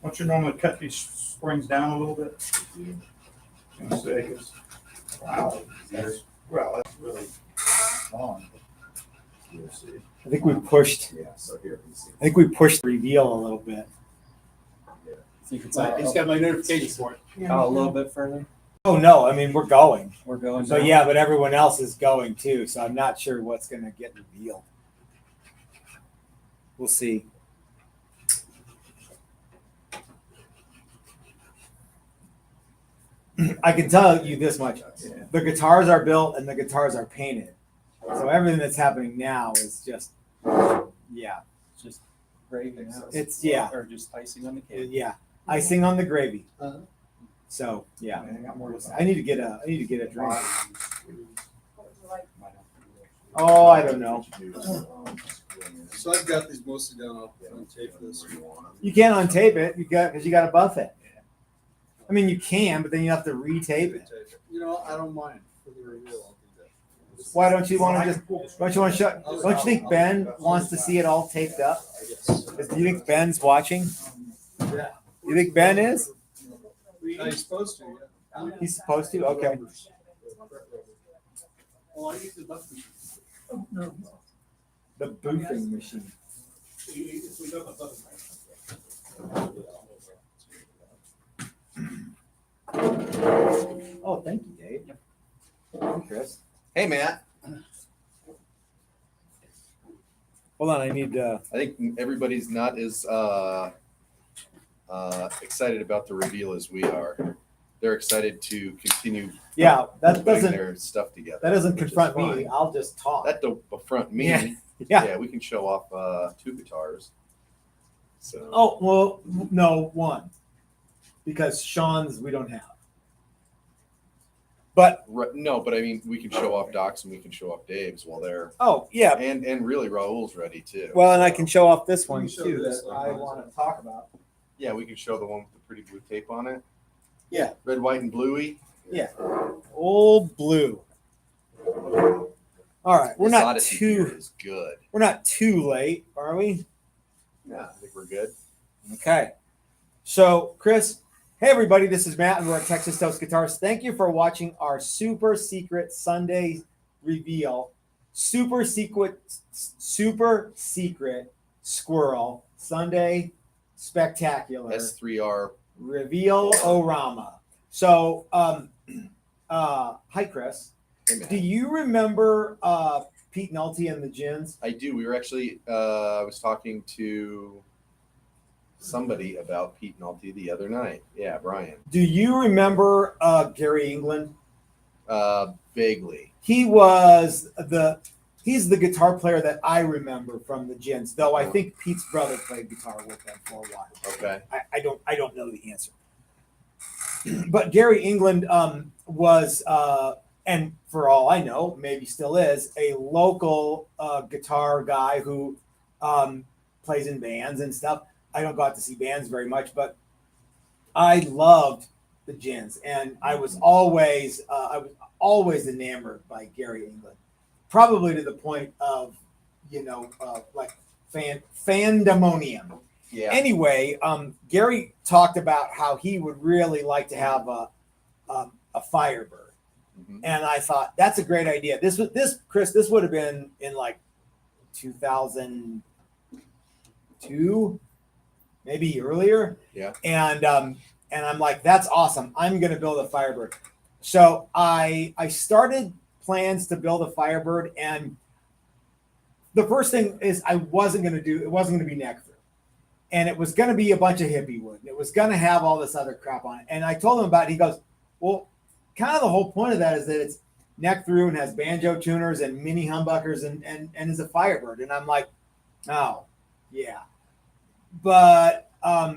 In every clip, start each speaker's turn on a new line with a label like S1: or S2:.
S1: Don't you normally cut these springs down a little bit? I was gonna say, 'cause- wow, that's really long. You'll see.
S2: I think we pushed.
S1: Yeah, so here you see.
S2: I think we pushed the reveal a little bit.
S3: See if it's
S1: I just got my notification for it.
S3: a little bit further.
S2: Oh no, I mean we're going.
S3: We're going.
S2: So
S3: now.
S2: yeah, but everyone else is going too. So I'm not sure what's going to get revealed. We'll see. I can tell you this much: the guitars are built and the guitars are painted. So everything that's happening now is just, yeah,
S3: Just gravy now.
S2: it's yeah,
S3: Or just icing on the cake.
S2: yeah, icing on the gravy.
S3: Uh-huh.
S2: So yeah,
S1: I got more.
S2: I need to get a drink. Oh, I don't know.
S4: So I've got these mostly down on tape for this.
S2: You can't untape it. Because you got to buff it. I mean, you can, but then you have to retape it.
S4: You know, I don't mind for the reveal. I'll do that.
S2: Why don't you want to just? Don't you want to shut? Don't you think Ben wants to see it all taped up?
S4: Yes.
S2: Do you think Ben's watching?
S4: Yeah.
S2: You think Ben is?
S4: He's supposed to, yeah.
S2: He's supposed to. Okay.
S4: Well, I use the button.
S2: The boofing machine. Oh, thank you, Dave. Thank you, Chris.
S5: Hey, Matt.
S2: Hold on, I need.
S5: I think everybody's not as excited about the reveal as we are. They're excited to continue
S2: Yeah, that
S5: putting
S2: doesn't.
S5: their stuff together.
S2: That doesn't
S5: which is
S2: confront me.
S5: fine.
S2: I'll just talk.
S5: That don't affront me.
S2: Yeah. Yeah.
S5: We can show off 2 guitars. So.
S2: Oh well, no one, because Sean's we don't have. But
S5: No, but I mean, we can show off Dawgs and we can show off Dave's while they're
S2: oh yeah,
S5: and really Raul's ready too.
S2: well, and I can show off this one
S4: You can show
S2: too
S4: this
S2: that
S4: one.
S2: I want to talk about.
S5: Yeah, we can show the one with the pretty blue tape on it.
S2: Yeah.
S5: Red, white, and bluey.
S2: Yeah, old blue. All right,
S5: This Odyssey gear is good.
S2: we're not too late, are we?
S5: Yeah, I think we're good.
S2: Okay. So, Chris, hey everybody, this is Matt, and we're at Texas Toast Guitars. Thank you for watching our super secret Sunday reveal. Super secret squirrel Sunday spectacular
S5: S3R.
S2: reveal orama. So, hi Chris.
S5: Hey, Matt.
S2: Do you remember Pete Nolte and the Gins?
S5: I do. We were actually, I was talking to somebody about Pete Nolte the other night. Yeah, Brian.
S2: Do you remember Gary England?
S5: Vaguely.
S2: He's the guitar player that I remember from the Gins, though I think Pete's brother played guitar with them for a while.
S5: Okay.
S2: I don't know the answer. But Gary England was and for all I know, maybe still is, a local guitar guy who plays in bands and stuff. I don't go out to see bands very much, but I loved the Gins, and I was always enamored by Gary England, probably to the point of like fandemonium.
S5: Yeah.
S2: Anyway, Gary talked about how he would really like to have a Firebird.
S5: Mhm.
S2: And I thought that's a great idea. Chris, this would have been in like 2002, maybe earlier.
S5: Yeah.
S2: And I'm like, that's awesome. I'm going to build a Firebird. So I started plans to build a Firebird, and the first thing is it wasn't going to be neck through, and it was going to be a bunch of hippie wood. It was going to have all this other crap on it. And I told him about it. He goes, well, kind of the whole point of that is that it's neck through and has banjo tuners and mini humbuckers and is a Firebird. And I'm like, oh, yeah. But that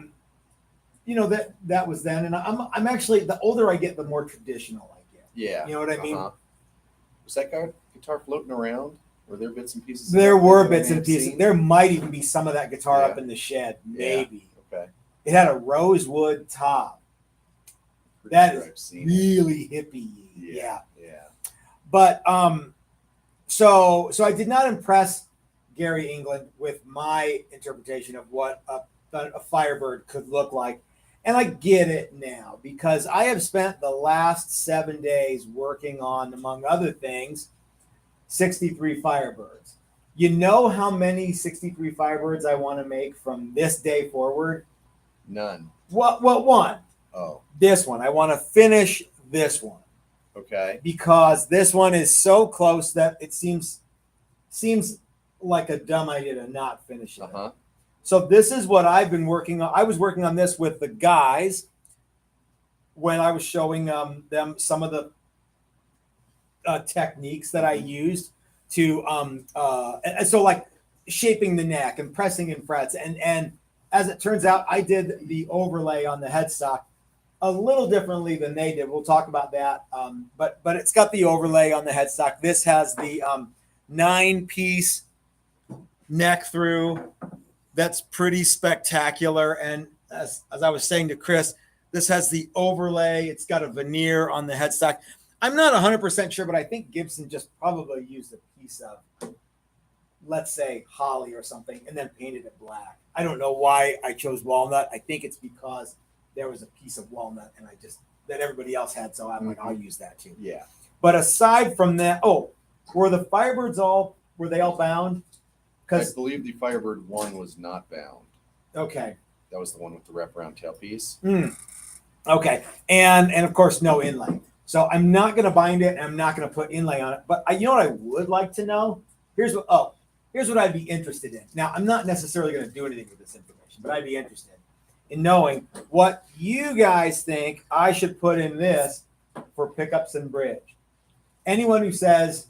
S2: was then, and I'm actually, the older I get, the more traditional I get.
S5: Yeah.
S2: You know what I mean?
S5: Was that guitar floating around? Were there bits and pieces?
S2: There
S5: of
S2: were
S5: that
S2: bits
S5: you may
S2: and
S5: have
S2: pieces.
S5: seen?
S2: There might even be some of that guitar
S5: Yeah.
S2: up in the shed, maybe.
S5: Yeah. Okay.
S2: It had a rosewood top.
S5: Pretty
S2: That
S5: sure
S2: is
S5: I've seen it.
S2: really hippie. Yeah.
S5: Yeah.
S2: But so I did not impress Gary England with my interpretation of what a a Firebird could look like. And I get it now because I have spent the last 7 days working on, among other things, 63 Firebirds. You know how many 63 Firebirds I want to make from this day forward?
S5: None.
S2: What one?
S5: Oh,
S2: This one. I want to finish this one
S5: okay.
S2: because this one is so close that it seems like a dumb idea to not finish it.
S5: Uh-huh.
S2: So this is what I've been working on. I was working on this with the guys when I was showing them some of the techniques that I used to and so like shaping the neck and pressing in frets and as it turns out, I did the overlay on the headstock a little differently than they did. We'll talk about that. But it's got the overlay on the headstock. This has the 9-piece neck through. That's pretty spectacular. And as I was saying to Chris, this has the overlay. It's got a veneer on the headstock. I'm not 100% sure, but I think Gibson just probably used a piece of, let's say, holly or something, and then painted it black. I don't know why I chose walnut. I think it's because there was a piece of walnut and that everybody else had. So I'm like, I'll use that too.
S5: Yeah.
S2: But aside from that, were the Firebirds were they all bound?
S5: I believe the Firebird 1 was not bound.
S2: Okay.
S5: That was the one with the wraparound tailpiece.
S2: Okay. And of course, no inlay. So I'm not going to bind it and I'm not going to put inlay on it. But you know what I would like to know? Here's what I'd be interested in. Now, I'm not necessarily going to do anything with this information, but I'd be interested in knowing what you guys think I should put in this for pickups and bridge. Anyone who says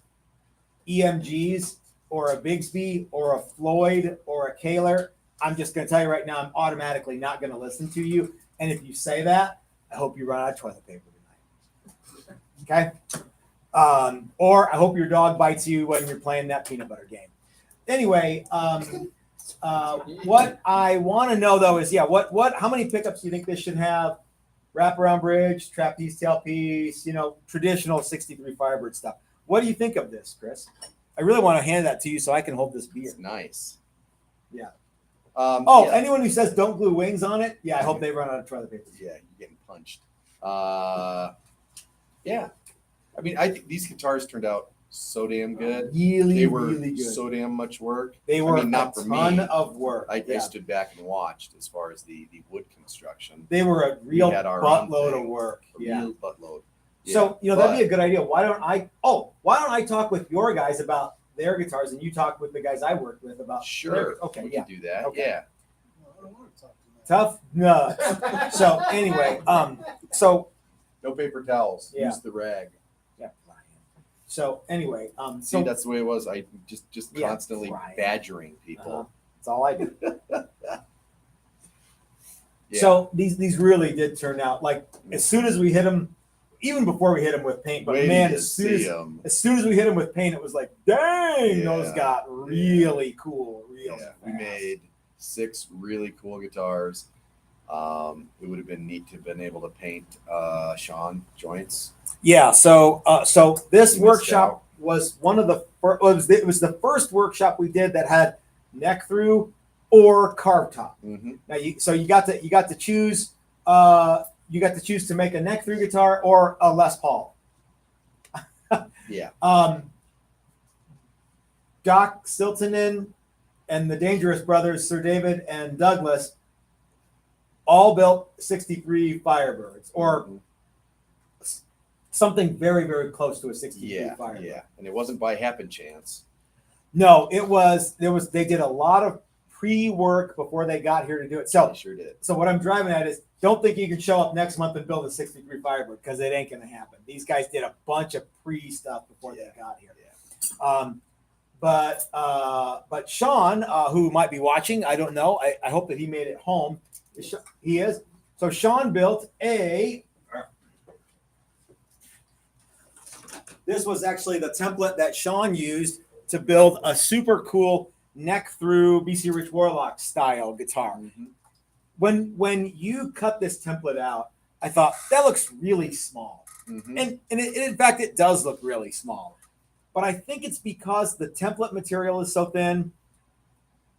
S2: EMGs or a Bigsby or a Floyd or a Kaler, I'm just going to tell you right now, I'm automatically not going to listen to you. And if you say that, I hope you run out of toilet paper tonight. Okay? Or I hope your dog bites you when you're playing that peanut butter game. Anyway, what I want to know though is, how many pickups do you think this should have? Wraparound bridge, trapeze tailpiece, traditional 63 Firebird stuff. What do you think of this, Chris? I really want to hand that to you so I can hold this beer.
S5: It's nice.
S2: Yeah.
S5: Yeah.
S2: Anyone who says don't glue wings on it, I hope they run out of toilet paper.
S5: Yeah, you're getting punched. Yeah. I mean, I think these guitars turned out so damn good.
S2: Really,
S5: They were
S2: really good.
S5: so damn much work.
S2: They were
S5: not
S2: a
S5: for
S2: ton
S5: me.
S2: of work.
S5: I stood back and watched as far as the wood construction.
S2: They were a real
S5: had our own
S2: buttload
S5: thing.
S2: of work.
S5: A
S2: Yeah.
S5: real buttload.
S2: So
S5: Yeah,
S2: that'd be a good idea. Why don't I talk with your guys about their guitars and you talk with the guys I worked with about
S5: Sure.
S2: their, okay,
S5: we
S2: yeah.
S5: can do that.
S2: Okay.
S5: Yeah.
S4: I don't want to talk to them.
S2: Tough nuts. So anyway,
S5: No paper towels.
S2: Yeah.
S5: Use the rag.
S2: yeah. So anyway,
S5: See, that's the way it was. I just
S2: Yeah,
S5: constantly
S2: Brian.
S5: badgering people.
S2: that's all I do.
S5: Yeah.
S2: So these really did turn out like as soon as we hit them, even before we hit them with paint. But
S5: Wait
S2: man,
S5: to
S2: as soon
S5: see
S2: as
S5: 'em.
S2: as soon as we hit them with paint, it was like, dang,
S5: Yeah.
S2: those got really cool. Real
S5: Yeah, we
S2: fast.
S5: made 6 really cool guitars. It would have been neat to have been able to paint Sean joints.
S2: Yeah. So this
S5: You missed
S2: workshop
S5: out.
S2: was one of the first. It was the first workshop we did that had neck through or carved top.
S5: Mm-hmm.
S2: Now you got to choose. You got to choose to make a neck through guitar or a Les Paul.
S5: Yeah.
S2: Doc Siltonen and the Dangerous Brothers, Sir David and Douglas, all built 63 Firebirds or something very, very close to a 63
S5: Yeah.
S2: Firebird.
S5: Yeah. And it wasn't by happen chance.
S2: No, they did a lot of pre-work before they got here to do it. So
S5: They sure did.
S2: what I'm driving at is don't think you can show up next month and build a 63 Firebird because it ain't going to happen. These guys did a bunch of pre-stuff before they got here.
S5: Yeah.
S2: But Sean, who might be watching, I don't know. I hope that he made it home. He is. So Sean built this was actually the template that Sean used to build a super cool neck through BC Rich Warlock style guitar.
S5: Mm-hmm.
S2: When you cut this template out, I thought that looks really small.
S5: Mm-hmm.
S2: And in fact, it does look really small. But I think it's because the template material is so thin.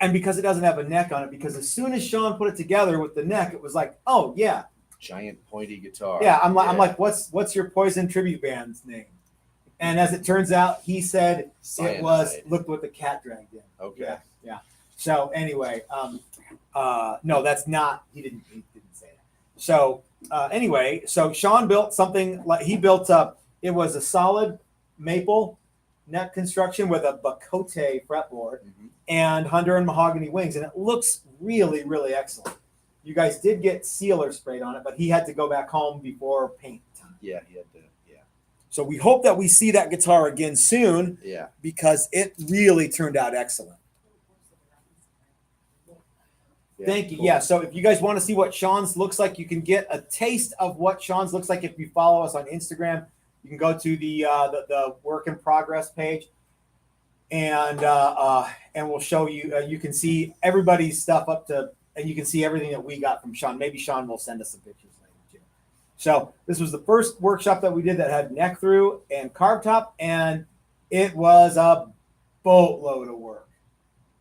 S2: and because it doesn't have a neck on it, because as soon as Sean put it together with the neck, it was like, oh yeah,
S5: Giant pointy guitar.
S2: yeah. I'm like, what's your Poison tribute band's name? And as it turns out, he said it was
S5: Cyanide.
S2: Look What the Cat Dragged In.
S5: Okay.
S2: Yeah. So anyway, no, that's not. He didn't say that. So anyway, so Sean built something like he built up. It was a solid maple neck construction with a Bacote fretboard
S5: Mhm.
S2: and Honduran and mahogany wings, and it looks really, really excellent. You guys did get sealer sprayed on it, but he had to go back home before paint time.
S5: Yeah, he had to. Yeah.
S2: So we hope that we see that guitar again soon
S5: Yeah.
S2: because it really turned out excellent.
S5: Yeah,
S2: Thank you.
S5: cool.
S2: Yeah. So if you guys want to see what Sean's looks like, you can get a taste of what Sean's looks like if you follow us on Instagram. You can go to the work in progress page, and we'll show you. You can see everybody's stuff up to, and you can see everything that we got from Sean. Maybe Sean will send us some pictures later too. So this was the first workshop that we did that had neck through and carb top, and it was a boatload of work.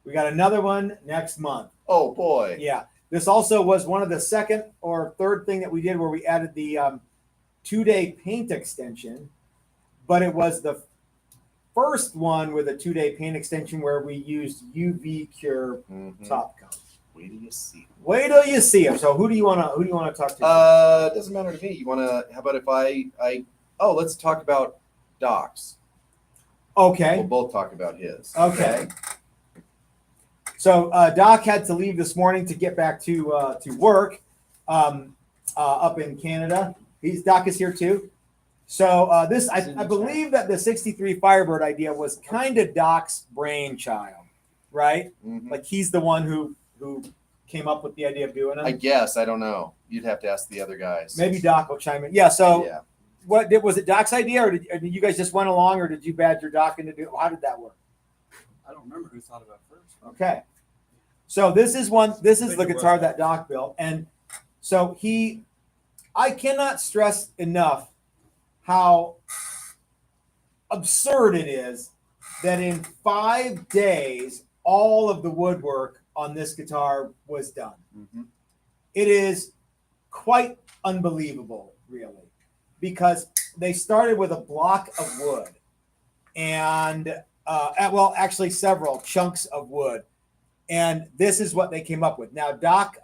S2: We got another one next month.
S5: Oh boy.
S2: Yeah. This also was one of the second or third thing that we did where we added the 2-day paint extension, but it was the first one with a 2-day paint extension where we used UV Cure
S5: Mhm.
S2: top coat.
S5: Wait till you see.
S2: Wait till you see him. So who do you want to talk to?
S5: It doesn't matter to me. You wanna? How about if I? Let's talk about Dawgs.
S2: Okay.
S5: We'll both talk about his.
S2: Okay. So Doc had to leave this morning to get back to work up in Canada. Doc is here too. So I believe that the 63 Firebird idea was kind of Doc's brainchild, right?
S5: Mhm.
S2: Like he's the one who came up with the idea of doing
S5: I
S2: it.
S5: guess I don't know. You'd have to ask the other guys.
S2: Maybe Doc will chime in. Yeah. So
S5: Yeah.
S2: was it Doc's idea, or did you guys just went along, or did you badger Doc into do? How did that work?
S3: I don't remember who thought about it first.
S2: Okay. So this is the
S4: think it was
S2: guitar
S4: that.
S2: that Doc built. And so I cannot stress enough how absurd it is that in 5 days, all of the woodwork on this guitar was done.
S5: Mhm.
S2: It is quite unbelievable, really, because they started with a block of wood and, actually several chunks of wood. And this is what they came up with. Now, Doc,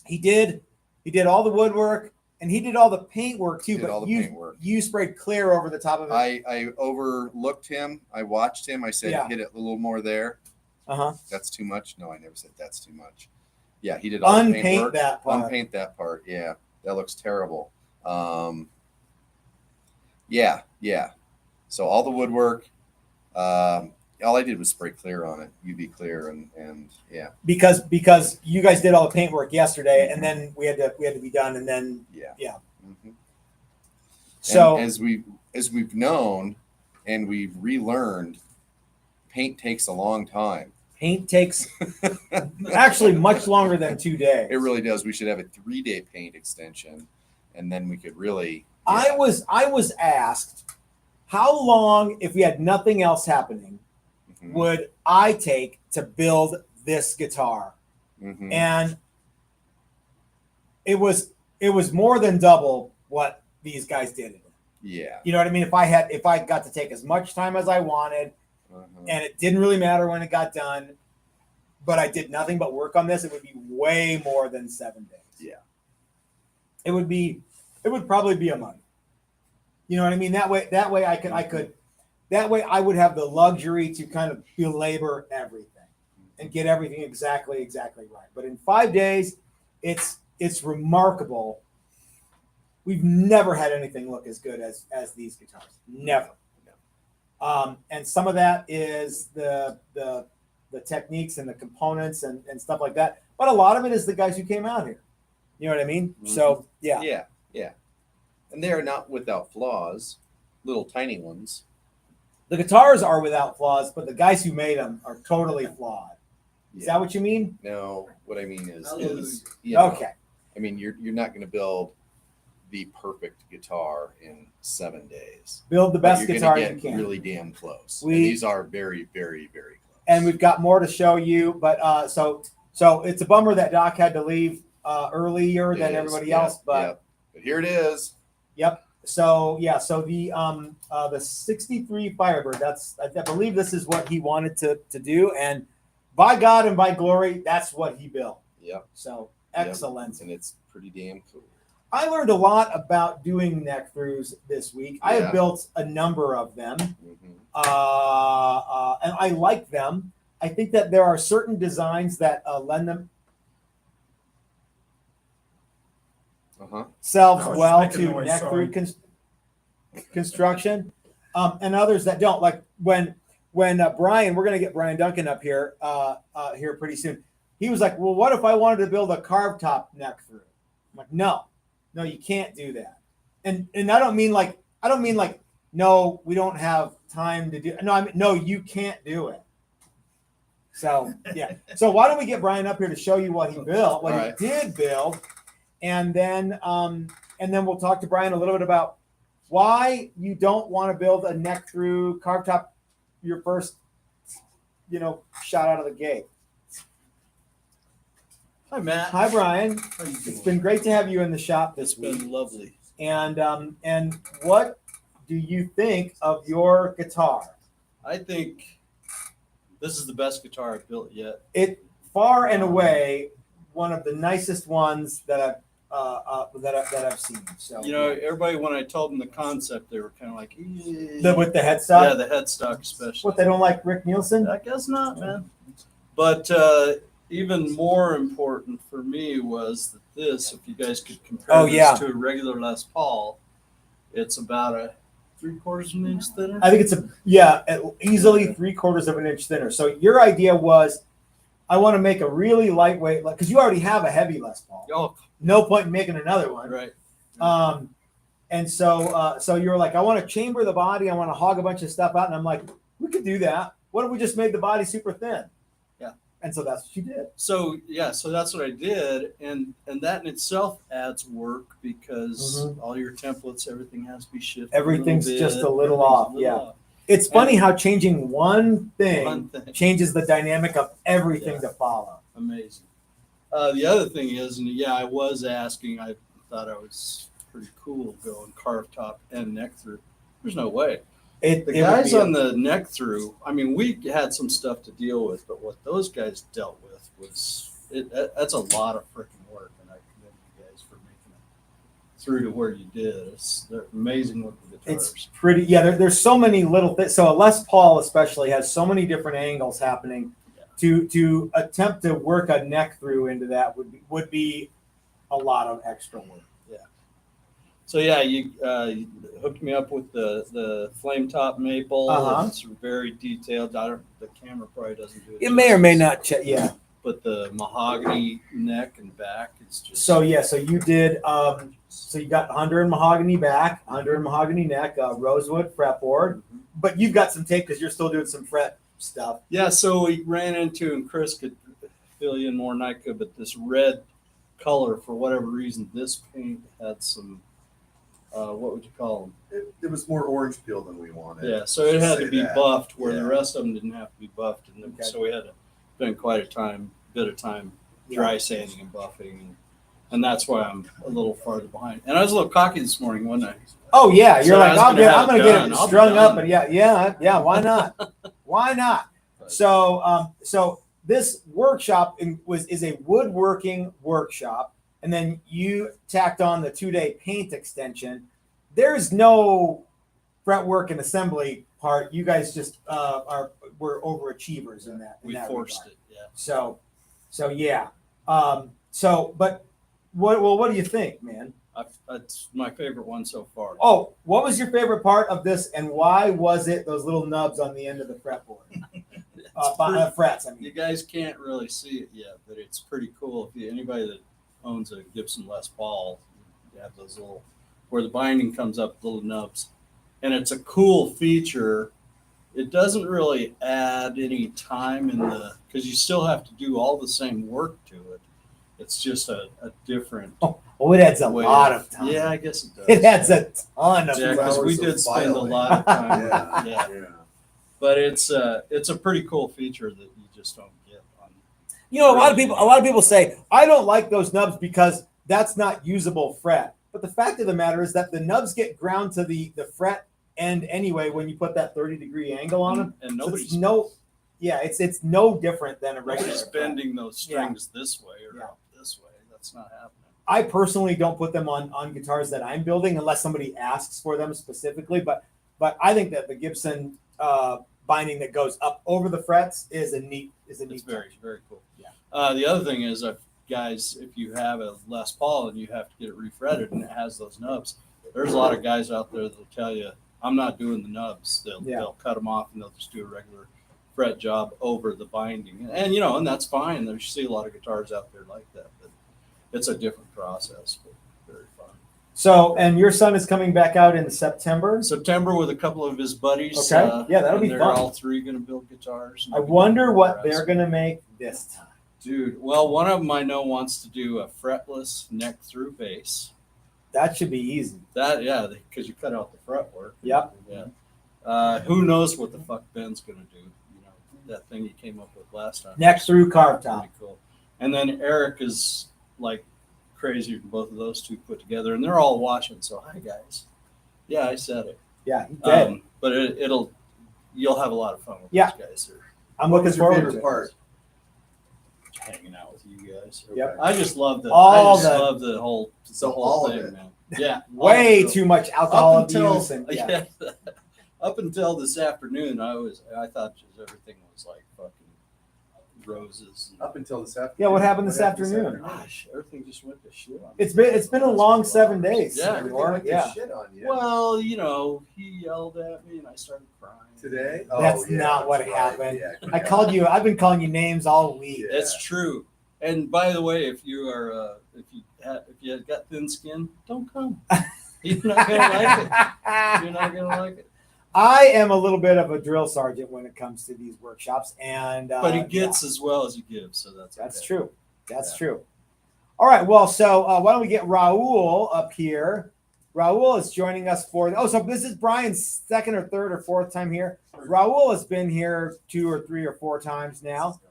S2: he did all the woodwork and he did all the paint work too.
S5: Did
S2: But
S5: all the
S2: you
S5: paint work.
S2: you sprayed clear over the top of it.
S5: I overlooked him. I watched him. I said,
S2: Yeah.
S5: hit it a little more there.
S2: Uh-huh.
S5: That's too much. No, I never said that's too much. Yeah, he did all the paint
S2: Unpaint
S5: work.
S2: that part.
S5: Unpaint that part. Yeah, that looks terrible. Yeah. So all the woodwork. All I did was spray clear on it, UV clear, and yeah.
S2: Because you guys did all the paint work yesterday, and then we had to be done, and then
S5: Yeah. Mhm.
S2: so
S5: And as we've known, and we've relearned, paint takes a long time.
S2: paint takes actually much longer than 2 days.
S5: It really does. We should have a 3-day paint extension, and then we could really.
S2: I was asked how long, if we had nothing else happening,
S5: Mhm.
S2: would I take to build this guitar?
S5: Mhm.
S2: And it was more than double what these guys did.
S5: Yeah.
S2: You know what I mean? If I got to take as much time as I wanted,
S5: Uh-huh.
S2: and it didn't really matter when it got done, but I did nothing but work on this, it would be way more than 7 days.
S5: Yeah.
S2: It would probably be a month. You know what I mean? That way I would have the luxury to kind of belabor everything and get everything exactly right. But in 5 days, it's remarkable. We've never had anything look as good as these guitars. Never. And some of that is the techniques and the components and stuff like that. But a lot of it is the guys who came out here. You know what I mean?
S5: Mm-hmm.
S2: So yeah.
S5: Yeah. And they are not without flaws, little tiny ones.
S2: The guitars are without flaws, but the guys who made them are totally flawed. Is
S5: Yeah.
S2: that what you mean?
S5: No, what I mean is
S4: Hallelujah.
S5: you know,
S2: Okay.
S5: I mean, you're not going to build the perfect guitar in 7 days.
S2: Build the
S5: But
S2: best
S5: you're
S2: guitar
S5: gonna
S2: you
S5: get
S2: can.
S5: really damn close.
S2: We-
S5: And these are very, very, very close.
S2: and we've got more to show you. But so it's a bummer that Doc had to leave earlier
S5: It
S2: than
S5: is,
S2: everybody
S5: yeah,
S2: else. But
S5: yeah. But here it is.
S2: yep. So yeah. So the 63 Firebird. I believe this is what he wanted to do, and by God and by glory, that's what he built.
S5: Yep.
S2: So
S5: Yep.
S2: excellent.
S5: And it's pretty damn cool.
S2: I learned a lot about doing neck throughs this week. I
S5: Yeah.
S2: have built a number of them,
S5: Mhm.
S2: and I like them. I think that there are certain designs that lend
S5: Uh-huh.
S2: themselves
S1: I was
S2: well
S1: making
S2: to
S1: noise,
S2: neck
S1: sorry.
S2: through construction, and others that don't. Like when Brian, we're going to get Brian Duncan up here here pretty soon. He was like, "Well, what if I wanted to build a carved top neck through?" I'm like, "No, you can't do that." And I don't mean like no, we don't have time to do. No, I mean no, you can't do it. So yeah. So why don't we get Brian up here to show you what he built, what
S5: All
S2: he
S5: right.
S2: did build, and then we'll talk to Brian a little bit about why you don't want to build a neck through carved top your first, shot out of the gate.
S3: Hi, Matt.
S2: Hi, Brian.
S3: How you
S2: It's
S3: doing?
S2: been great to have you in the shop
S3: It's
S2: this week.
S3: been lovely.
S2: And what do you think of your guitar?
S3: I think this is the best guitar I've built yet.
S2: It far and away one of the nicest ones that I've seen. So
S3: Everybody, when I told them the concept, they were kind of like,
S2: with the headstock.
S3: yeah, the headstock especially.
S2: What, they don't like Rick Nielsen?
S3: I guess not, man. But even more important for me was that this, if you guys could compare this to a regular Les Paul, it's about a 3/4 of an inch thinner.
S2: I think it's easily 3/4 of an inch thinner. So your idea was, I want to make a really lightweight, because you already have a heavy Les Paul.
S3: Oh,
S2: No point in making another one.
S3: right.
S2: And so you were like, I want to chamber the body. I want to hog a bunch of stuff out. And I'm like, we could do that. What if we just made the body super thin?
S3: Yeah.
S2: And so that's what you did.
S3: So that's what I did, and that in itself adds work because all your templates, everything has to be shifted.
S2: Everything's just a little
S3: everything's
S2: off. Yeah. It's funny how changing one thing
S3: One thing.
S2: changes the dynamic of everything to follow.
S3: Amazing. The other thing is, and I was asking, I thought I was pretty cool going carved top and neck through. There's no way. The guys on the neck through, I mean, we had some stuff to deal with, but what those guys dealt with was, that's a lot of freaking work, and I commend you guys for making it through to where you did. They're amazing looking guitars.
S2: It's pretty, there's so many little things. So a Les Paul especially has so many different angles happening. To attempt to work a neck through into that would be a lot of extra work.
S3: Yeah. So you hooked me up with the flame top maple. It's very detailed. The camera probably doesn't do it.
S2: It may or may not check. Yeah.
S3: But the mahogany neck and back is just.
S2: So you did. So you got under and mahogany back, under and mahogany neck, rosewood fretboard. But you've got some tape because you're still doing some fret stuff.
S3: Yeah. So we ran into, and Chris could fill you in more than I could, but this red color, for whatever reason, this paint had some. What would you call them?
S5: It was more orange peel than we wanted.
S3: Yeah, so it had to be buffed where
S5: Yeah.
S3: the rest of them didn't have to be buffed, and so we had to spend quite a bit of time dry sanding and buffing, and that's why I'm a little farther behind. And I was a little cocky this morning, wasn't I?
S2: Oh yeah, you're
S3: So
S2: like, I'm gonna get
S3: done.
S2: it
S3: I'll be
S2: strung up,
S3: done.
S2: and yeah. Why not? Why not? So this workshop is a woodworking workshop. And then you tacked on the 2-day paint extension. There's no fretwork and assembly part. You guys just were overachievers in that.
S3: We forced it, yeah.
S2: So yeah. But what do you think, man?
S3: That's my favorite one so far.
S2: Oh, what was your favorite part of this, and why was it those little nubs on the end of the fretboard? Frets. I mean,
S3: You guys can't really see it yet, but it's pretty cool. If anybody that owns a Gibson Les Paul, you have those little, where the binding comes up, little nubs, and it's a cool feature. It doesn't really add any time because you still have to do all the same work to it. It's just a different.
S2: Oh, it adds a
S3: way
S2: lot of time.
S3: Yeah, I guess it does.
S2: It adds a ton of
S3: Yeah, because we
S5: hours of
S3: did spend a
S5: filing.
S3: lot of time.
S5: Yeah.
S3: Yeah. But it's a pretty cool feature that you just don't get on.
S2: You know, a lot of people say I don't like those nubs because that's not usable fret. But the fact of the matter is that the nubs get ground to the fret end anyway when you put that 30-degree angle on them.
S3: And
S2: So
S3: nobody's
S2: it's no different than a regular
S3: nobody's
S2: fret.
S3: bending those strings this way or
S2: Yeah.
S3: up this way. That's not happening.
S2: I personally don't put them on guitars that I'm building unless somebody asks for them specifically. But I think that the Gibson binding that goes up over the frets is a neat.
S3: It's very, very cool.
S2: Yeah.
S3: The other thing is, guys, if you have a Les Paul and you have to get it refretted and it has those nubs, there's a lot of guys out there that'll tell you, I'm not doing the nubs. They'll cut them off and they'll just do a regular fret job over the binding. And and that's fine. There's see a lot of guitars out there like that, but it's a different process, but very fun.
S2: So, and your son is coming back out in September.
S3: September with a couple of his buddies.
S2: Okay. Yeah, that'll
S3: and
S2: be
S3: they're
S2: fun.
S3: all three going to build guitars.
S2: I wonder what they're going to make this time.
S3: Dude, well, one of them I know wants to do a fretless neck through bass.
S2: That should be easy.
S3: Because you cut out the fretwork.
S2: Yep.
S3: Yeah. Who knows what the fuck Ben's going to do? That thing he came up with last time.
S2: Neck through carved top.
S3: Pretty cool. And then Eric is like crazier than both of those two put together, and they're all watching. So hi guys. Yeah, I said it.
S2: Yeah, he did.
S3: But you'll have a lot of fun with
S2: Yeah.
S3: those guys.
S2: I'm looking forward to
S5: favorite
S2: it.
S5: part?
S3: Hanging out with you guys.
S2: Yep.
S3: I just love the
S2: All
S3: the whole
S5: all of
S3: thing,
S5: it.
S3: man. Yeah.
S2: Way
S3: all of it.
S2: too much alcohol
S3: Up until
S2: abuse and yeah.
S3: up until this afternoon, I thought just everything was like fucking roses. And,
S5: Up until this afternoon.
S2: Yeah, what happened this afternoon?
S3: gosh, everything just went to shit on me.
S2: It's been a long 7 days.
S3: Yeah.
S5: Everything
S2: Warren.
S5: went to
S2: Yeah.
S5: shit on you.
S3: Well, he yelled at me and I started crying.
S5: Today?
S2: That's not what happened. I've been calling you names all week.
S5: Yeah.
S3: It's true. And by the way, if you are if you got thin skin, don't come. You're not gonna like it. You're not gonna like it.
S2: I am a little bit of a drill sergeant when it comes to these workshops, and
S3: But he gets as well as he gives, so that's okay.
S2: true. That's true. All right. Well, so why don't we get Raul up here? Raul is joining us so this is Brian's second or third or fourth time here. Raul has been here 2 or 3 or 4 times now.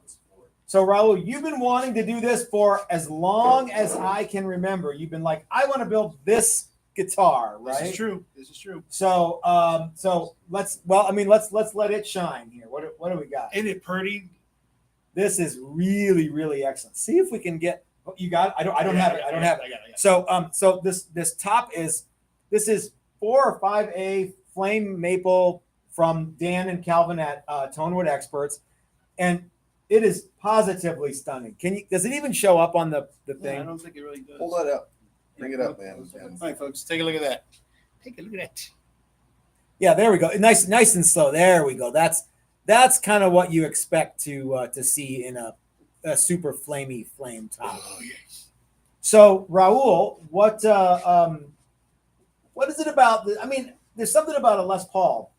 S2: So Raul, you've been wanting to do this for as long as I can remember. You've been like, I want to build this guitar, right?
S6: This is true.
S2: So let's let it shine here. What do we got?
S6: Isn't it pretty?
S2: This is really, really excellent. See if we can get you got it. I don't have it. I don't have it.
S6: I got it.
S2: So this top is 4 or 5A flame maple from Dan and Calvin at Tonewood Experts, and it is positively stunning. Does it even show up on the
S6: I
S2: thing?
S6: don't think it really does.
S5: Hold that up. Bring it up, man.
S6: All right, folks, take a look at that. Take a look at that.
S2: Yeah, there we go. Nice and slow. There we go. That's kind of what you expect to see in a super flame top.
S6: Oh, yes.
S2: So Raul, what is it about? There's something about a Les Paul.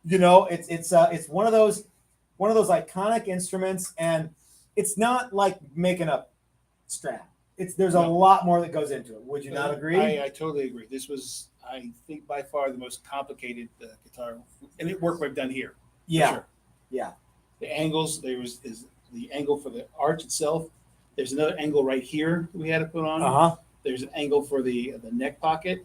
S2: It's one of those iconic instruments, and it's not like making a Strat. There's a lot more that goes into it. Would you not agree?
S6: I totally agree. This was, I think, by far the most complicated guitar and work we've done here.
S2: Yeah,
S6: Sure.
S2: yeah.
S6: The angles, is the angle for the arch itself. There's another angle right here that we had to put on.
S2: Uh-huh.
S6: There's an angle for the neck pocket.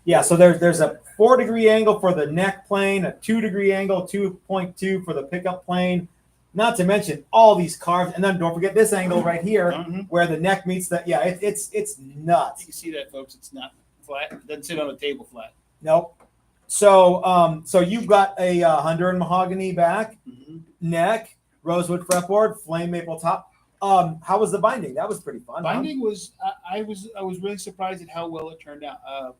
S2: Yeah, so there's a 4-degree angle for the neck plane, a 2-degree angle, 2.2 for the pickup plane. Not to mention all these carves, and then don't forget this angle right here
S6: Mhm.
S2: where the neck meets the. Yeah, it's
S6: You
S2: nuts.
S6: can see that, folks. It's not flat. It doesn't sit on a table flat.
S2: Nope. So you've got a Honduran mahogany back,
S6: Mm-hmm.
S2: neck, rosewood fretboard, flame maple top. How was the binding? That was pretty fun. huh?
S6: Binding was I was really surprised at how well it turned out. I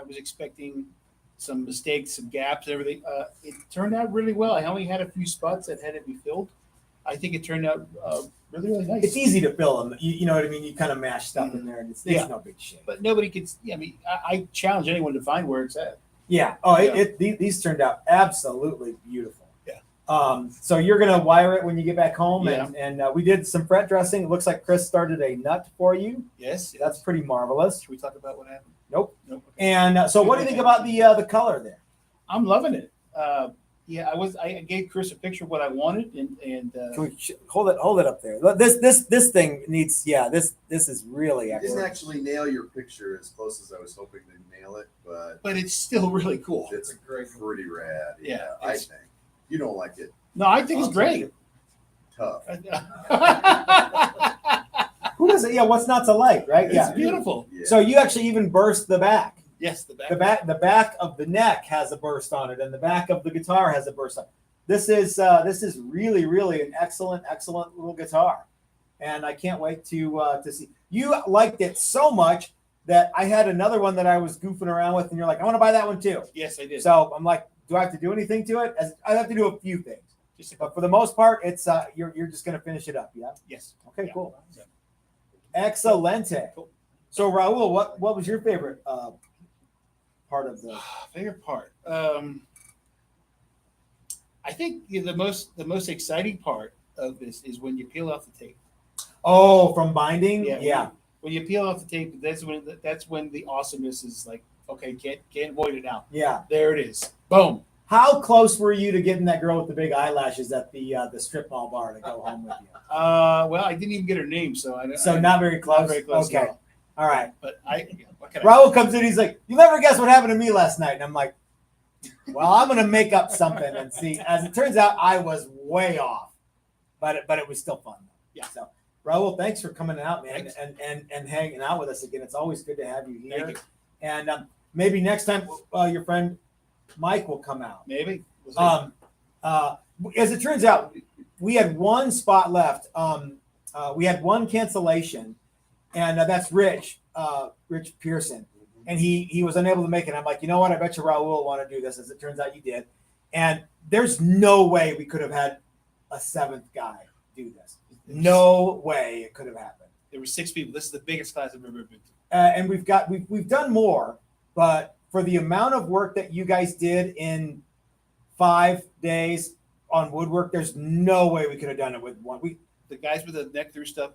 S6: was expecting some mistakes, some gaps, and everything. It turned out really well. I only had a few spots that had to be filled. I think it turned out really, really nice.
S2: It's easy to fill them. You know what I mean? You kind of mash stuff in there, and it's
S6: Yeah.
S2: no big shit.
S6: But nobody could. I mean, I challenge anyone to find where it's at.
S2: Yeah. Oh,
S6: Yeah.
S2: These turned out absolutely beautiful.
S6: Yeah.
S2: So you're gonna wire it when you get back home,
S6: Yeah.
S2: and we did some fret dressing. It looks like Chris started a nut for you.
S6: Yes.
S2: That's pretty marvelous.
S6: Should we talk about what happened?
S2: Nope.
S6: Nope.
S2: And so, what do you think about the color there?
S6: I'm loving it. Yeah, I gave Chris a picture of what I wanted, and
S2: Can we hold it up there? This thing needs. Yeah, this is really
S5: You didn't
S2: excellent.
S5: actually nail your picture as close as I was hoping to nail it, but
S6: it's still really cool.
S5: it's pretty rad.
S6: Yeah,
S5: I think. You don't like it
S6: No, I think it's
S5: I'll
S6: great.
S5: tough.
S2: Who does it? Yeah, what's not to like, right?
S6: It's
S2: Yeah.
S6: beautiful.
S5: Yeah.
S2: So you actually even burst the back.
S6: Yes, the back.
S2: The back of the neck has a burst on it, and the back of the guitar has a burst on it. This is really, really an excellent little guitar, and I can't wait to see. You liked it so much that I had another one that I was goofing around with, and you're like, I want to buy that one too.
S6: Yes, I did.
S2: So I'm like, do I have to do anything to it? I have to do a few things, but for the most part, it's you're just gonna finish it up, yeah.
S6: Yes.
S2: Okay,
S6: Yeah.
S2: cool. Excelente.
S6: Cool.
S2: So Raul, what was your favorite part of the?
S6: Favorite part. I think the most exciting part of this is when you peel off the tape.
S2: Oh, from binding?
S6: Yeah.
S2: Yeah.
S6: When you peel off the tape, that's when the awesomeness is like, okay, can't avoid it now.
S2: Yeah.
S6: There it is. Boom.
S2: How close were you to getting that girl with the big eyelashes at the strip mall bar to go home with you?
S6: Well, I didn't even get her name, so
S2: Not very close.
S6: Not very close.
S2: Okay.
S6: at all.
S2: All right.
S6: But what can I?
S2: Raul comes in. He's like, "You never guess what happened to me last night." And I'm like, "Well, I'm gonna make up something and see." As it turns out, I was way off, but it was still fun.
S6: Yeah.
S2: So, Raul, thanks for coming out, man,
S6: Thanks.
S2: and hanging out with us again. It's always good to have you here.
S6: Thank you.
S2: And maybe next time your friend Mike will come out.
S6: Maybe. We'll see.
S2: As it turns out, we had one spot left. We had one cancellation, and that's Rich Pearson, and he was unable to make it. I'm like, you know what? I bet you Raul will want to do this. As it turns out, you did. And there's no way we could have had a seventh guy do this. No way it could have happened.
S6: There were 6 people. This is the biggest class I've ever been to.
S2: And we've done more, but for the amount of work that you guys did in 5 days on woodwork, there's no way we could have done it with one.
S6: The guys with the neck through stuff.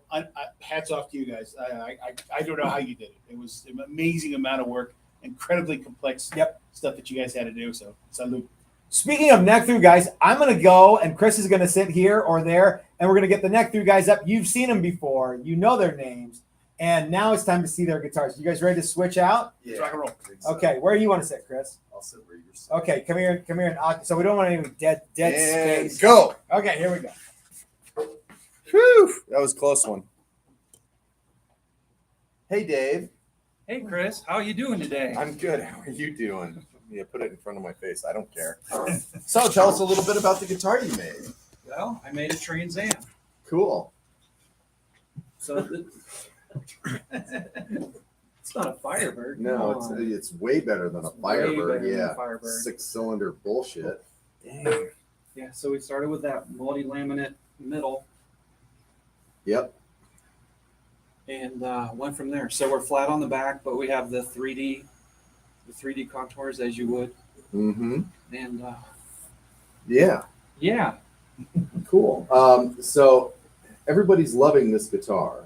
S6: Hats off to you guys. I don't know how you did it. It was an amazing amount of work, incredibly complex stuff that you guys had to do. So salute.
S2: Speaking of neck through guys, I'm going to go, and Chris is going to sit here or there, and we're going to get the neck through guys up. You've seen them before. You know their names. And now it's time to see their guitars. You guys ready to switch out?
S6: Let's rock and roll.
S2: Okay, where do you want to sit, Chris?
S5: I'll sit where you're sitting.
S2: Okay, come here. And so we don't want any dead
S5: And
S2: space.
S5: go.
S2: Okay, here we go.
S5: Whew, that was a close one. Hey, Dave.
S7: Hey, Chris, how are you doing today?
S5: I'm good. How are you doing? Yeah, put it in front of my face. I don't care. So tell us a little bit about the guitar you made.
S7: Well, I made a Trans Am.
S5: Cool.
S7: So it's not a Firebird.
S5: No,
S7: Come on.
S5: it's way better than a
S7: It's way
S5: Firebird.
S7: better than a
S5: Yeah,
S7: Firebird.
S5: 6-cylinder bullshit.
S2: Dang.
S7: Yeah, so we started with that multi-laminate middle
S5: Yep.
S7: and went from there. So we're flat on the back, but we have the 3D contours as you would.
S5: Mm-hmm.
S7: And
S5: Yeah.
S7: yeah,
S5: Cool. So everybody's loving this guitar.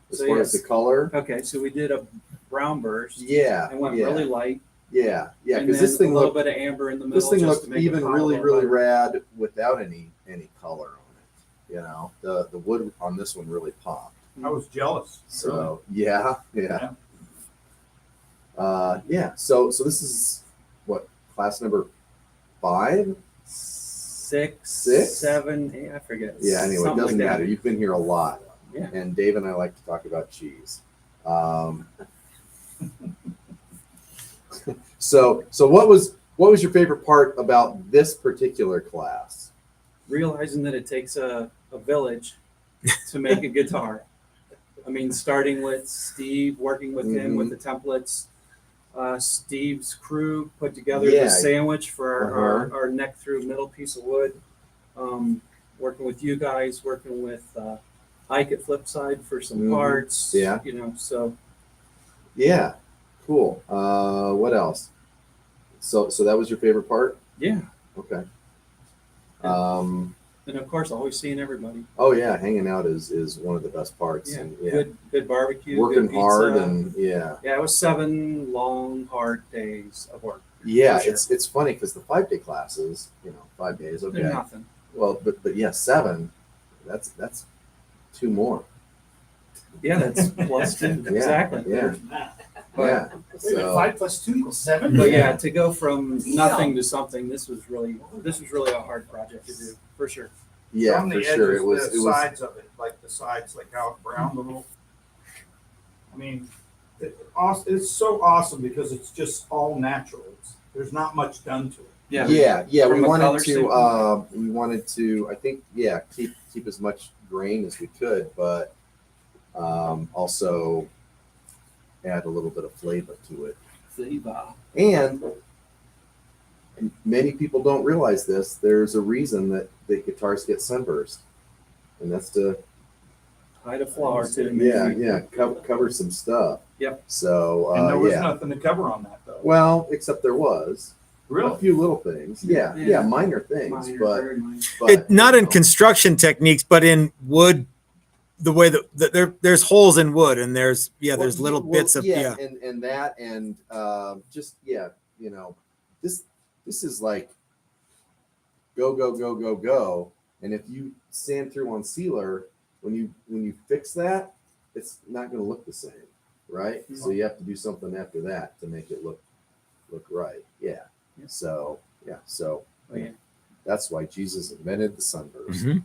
S5: As
S7: So
S5: far as
S7: yes.
S5: the color.
S7: okay, so we did a brown burst
S5: Yeah.
S7: and went
S5: yeah,
S7: really light.
S5: Yeah. Yeah.
S7: and
S5: Because
S7: then
S5: this thing
S7: a little
S5: looked
S7: bit of amber in the middle.
S5: this thing
S7: just
S5: looked
S7: to make it
S5: even
S7: pop a
S5: really,
S7: little
S5: really
S7: better.
S5: rad without any color on it. You know, the wood on this one really popped.
S1: I was jealous.
S5: So yeah. Yeah. So this is what, class number 5?
S7: Six,
S5: Six?
S7: 7, 8, I forget.
S5: Yeah. Anyway, it
S7: Something
S5: doesn't
S7: like that.
S5: matter. You've been here a lot.
S7: Yeah.
S5: And Dave and I like to talk about cheese. So what was your favorite part about this particular class?
S7: Realizing that it takes a village to make a guitar. I mean, starting with Steve, working with him with the templates. Steve's crew put together
S5: Yeah.
S7: the sandwich for
S5: Uh-huh.
S7: our neck through middle piece of wood. Working with you guys, working with Ike at Flipside for some
S5: Mhm.
S7: parts.
S5: Yeah.
S7: You know, so
S5: Yeah, cool. What else? So that was your favorite part?
S7: yeah.
S5: Okay.
S7: And of course, always seeing everybody.
S5: Oh yeah, hanging out is one of the best parts.
S7: Yeah,
S5: And,
S7: good barbecue.
S5: working
S7: good pizza.
S5: hard and yeah.
S7: Yeah, it was 7 long, hard days of work.
S5: Yeah,
S7: For sure.
S5: it's funny because the 5-day classes, 5 days,
S7: They're
S5: okay.
S7: nothing.
S5: Well, but yeah, 7. That's 2 more.
S7: Yeah, that's plus 2.
S5: Yeah,
S7: Exactly.
S5: Yeah,
S7: But,
S5: yeah.
S6: Wait,
S5: So
S6: 5 + 2 = 7.
S7: but yeah, to go from nothing to something, this was really a hard project to do, for sure.
S5: yeah,
S1: From
S5: for
S1: the
S5: sure.
S1: edges,
S5: It was
S1: the sides of it, like the sides, like how it's brown little. I mean, it's so awesome because it's just all natural. There's not much done to it.
S5: yeah.
S7: From
S5: We
S7: a color
S5: wanted to I think keep as much grain as we could, but also add a little bit of flavor to it. And many people don't realize this. There's a reason that the guitars get sunburst, and that's to
S7: Hide a flaw or two.
S5: cover some stuff.
S7: Yep.
S5: So
S1: And there was nothing to cover on that though.
S5: well, except there was a
S1: Really?
S5: few little things. Yeah, minor things,
S7: Very minor.
S2: It, not in
S5: you know,
S2: construction techniques, but in wood. The way that there's holes in wood, and there's little bits of
S5: and that and just this is like go, and if you sand through on sealer, when you fix that, it's not going to look the same, right? So you have to do something after that to make it look right. So that's why Jesus invented the sunburst.
S2: Mhm.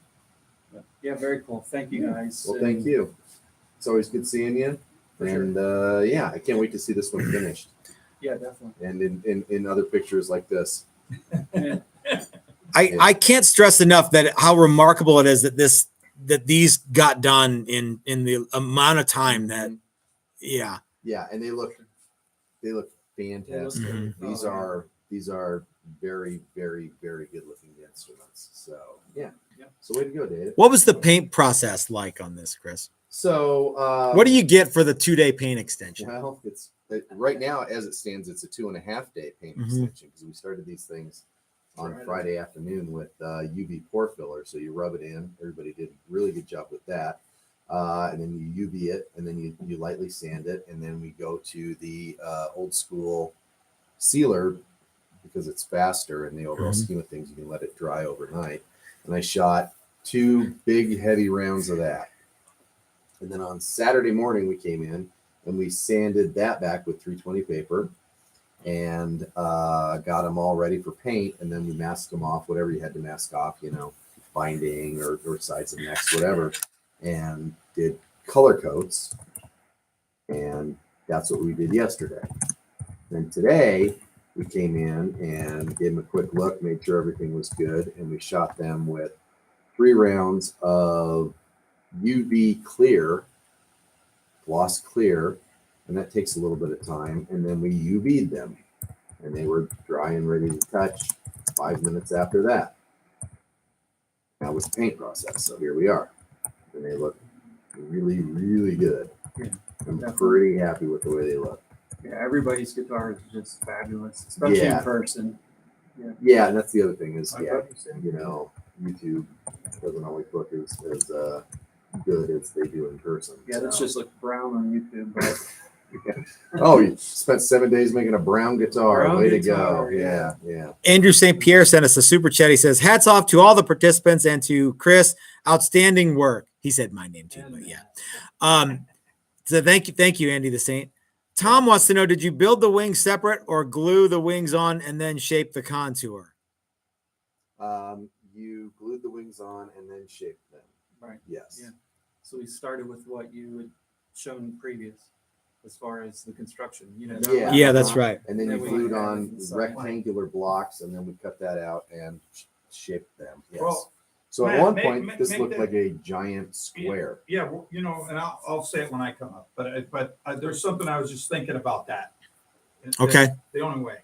S7: Yeah, very cool. Thank you guys.
S5: Well, thank you. It's always good seeing you.
S7: For sure.
S5: And I can't wait to see this one finished.
S7: Yeah, definitely.
S5: And in other pictures like this.
S2: I can't stress enough that how remarkable it is that these got done in the amount of time that
S5: Yeah, and they look fantastic.
S2: Mhm.
S5: These are very, very, very good looking instruments. So so way to go, Dave.
S2: What was the paint process like on this, Chris?
S5: So
S2: What do you get for the 2-day paint extension?
S5: Well, right now as it stands, it's a 2.5-day paint
S2: Mhm.
S5: extension because we started these things on Friday afternoon with UV pore filler. So you rub it in. Everybody did a really good job with that. And then you UV it, and then you lightly sand it, and then we go to the old school sealer because it's faster in the overall scheme of things. You can let it dry overnight. And I shot 2 big heavy rounds of that. And then on Saturday morning we came in and we sanded that back with 320 paper and got them all ready for paint. And then we masked them off, whatever you had to mask off, binding or sides and necks, whatever, and did color coats. And that's what we did yesterday. And today we came in and gave them a quick look, made sure everything was good, and we shot them with 3 rounds of UV clear, gloss clear, and that takes a little bit of time. And then we UV'd them, and they were dry and ready to touch 5 minutes after that. That was the paint process. So here we are, and they look really, really good. I'm pretty happy with the way they look.
S7: Yeah, everybody's guitar is just fabulous, especially in person.
S5: Yeah, and that's the other thing is, YouTube doesn't always look as good as they do in person.
S7: Yeah, that's just look brown on YouTube. But
S5: Oh, you spent 7 days making a brown guitar.
S7: Brown
S5: Way to
S7: guitar,
S5: go. Yeah.
S2: Andrew St. Pierre sent us a super chat. He says, hats off to all the participants and to Chris. Outstanding work. He said my name too, but yeah. So thank you, Andy the Saint. Tom wants to know, did you build the wings separate or glue the wings on and then shape the contour?
S5: You glued the wings on and then shaped them.
S7: Right.
S5: Yes.
S7: Yeah. So we started with what you had shown previous, as far as the construction.
S2: Yeah, that's right.
S5: And then you
S7: Then we
S5: glued
S7: added
S5: on
S7: inside.
S5: rectangular blocks, and then we cut that out and shaped them. Yes.
S1: Well,
S5: So at
S1: man,
S5: one
S1: make-
S5: point,
S1: make-
S5: this
S1: make
S5: looked
S1: that-
S5: like a giant square.
S1: Yeah, well, and I'll say it when I come up, but there's something I was just thinking about that.
S2: Okay.
S1: The only way,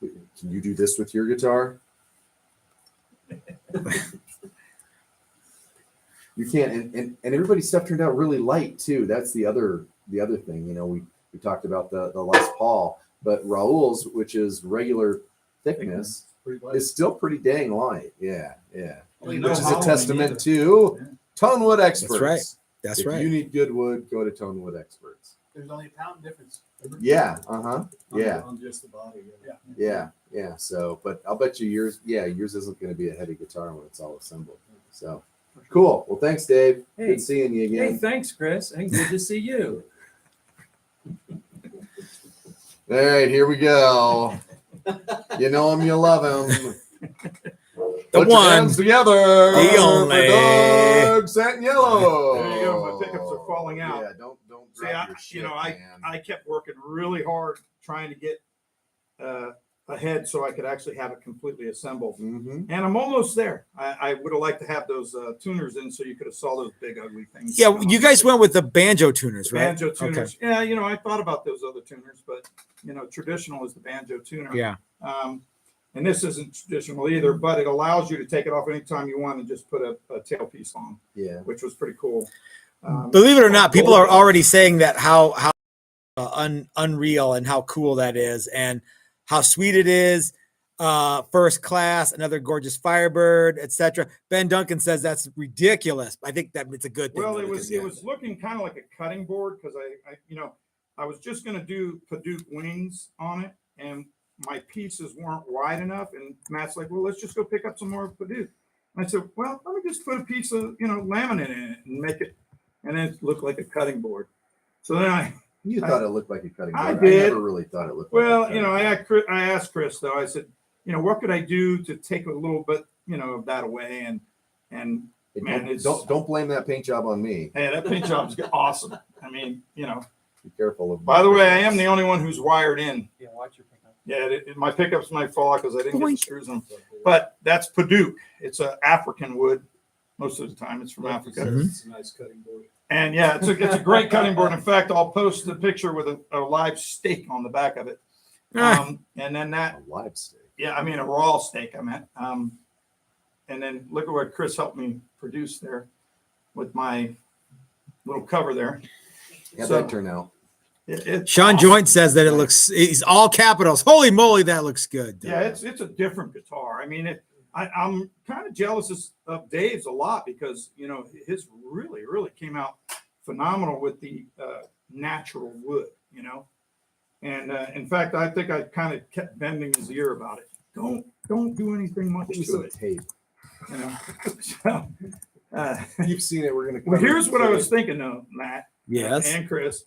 S5: Can you do this with your guitar? You can't, and everybody's stuff turned out really light too. That's the other thing. We talked about the Les Paul, but Raul's, which is regular thickness,
S1: pretty light.
S5: is still pretty dang light. Yeah.
S1: Well, you
S5: which
S1: know
S5: is a
S1: Holland
S5: testament
S1: needs
S5: to Tonewood Experts.
S8: right. That's
S5: if
S8: right.
S5: you need good wood, go to Tonewood Experts.
S6: There's only a pound difference.
S5: Yeah. Yeah.
S4: On just the body.
S5: Yeah. So, but I'll bet you yours isn't going to be a heavy guitar when it's all assembled. So cool. Well, thanks, Dave.
S7: Hey.
S5: Good seeing you
S7: Hey,
S5: again.
S7: thanks, Chris, and good to see you.
S5: All right, here we go. You know him, you love him.
S8: The
S5: Put your
S8: one,
S5: hands together.
S8: the
S5: for
S8: only.
S5: Dawgs, satin yellow.
S1: There you go. My pickups are falling out.
S5: Yeah, don't
S1: See,
S5: drop your shit, man.
S1: I kept working really hard trying to get ahead so I could actually have it completely assembled.
S5: Mhm.
S1: And I'm almost there. I would have liked to have those tuners in so you could have saw those big ugly things.
S8: Yeah, you guys went with the banjo tuners, right?
S1: banjo tuners. Yeah, I thought about those other tuners, but traditional is the banjo tuner.
S8: Yeah.
S1: And this isn't traditional either, but it allows you to take it off anytime you want and just put a tailpiece on,
S5: Yeah.
S1: which was pretty cool.
S8: Believe it or not, people are already saying that how unreal and how cool that is, and how sweet it is. First class, another gorgeous Firebird, etc. Ben Duncan says that's ridiculous. I think that it's a good thing.
S1: Well,
S8: though,
S1: it was
S8: because,
S1: looking kind of like a cutting board because I was just going to do Paduke wings on it, and my pieces weren't wide enough. And Matt's like, "Well, let's just go pick up some more Paduke." And I said, "Well, let me just put a piece of laminate in it and make it," and then it looked like a cutting board. So then
S5: You thought it looked like a cutting board.
S1: I did.
S5: I never really thought it looked
S1: well,
S5: like a cutting board.
S1: I asked Chris though. I said, what could I do to take a little bit, of that away? And
S5: Hey,
S1: man,
S5: don't blame that paint job on me.
S1: hey, that paint job's awesome. I mean,
S5: Be careful of.
S1: By the way, I am the only one who's wired in.
S7: Yeah, watch your pickup.
S1: Yeah, my pickups might fall because I didn't get the screws in them. But that's Paduke. It's an African wood. Most of the time, it's from Africa.
S4: It's a nice cutting board.
S1: And yeah, it's a great cutting board. In fact, I'll post the picture with a live steak on the back of it. And then that,
S5: A live steak.
S1: yeah, I mean a raw steak. I meant. And then look at what Chris helped me produce there with my little cover there.
S5: How'd
S1: So-
S5: that turn out?
S1: It's
S8: Sean
S1: awesome.
S8: Joint says that it looks. He's all capitals. Holy moly, that looks good.
S1: Yeah, it's a different guitar. I mean, I'm kind of jealous of Dave's a lot because his really came out phenomenal with the natural wood. And in fact, I think I kind of kept bending his ear about it. Don't do anything much
S5: Give me
S1: to
S5: some
S1: it.
S5: tape.
S1: So,
S5: You've seen it. We're gonna.
S1: well,
S5: cover
S1: here's
S5: it
S1: what I
S5: today.
S1: was thinking though, Matt.
S8: Yes.
S1: And Chris,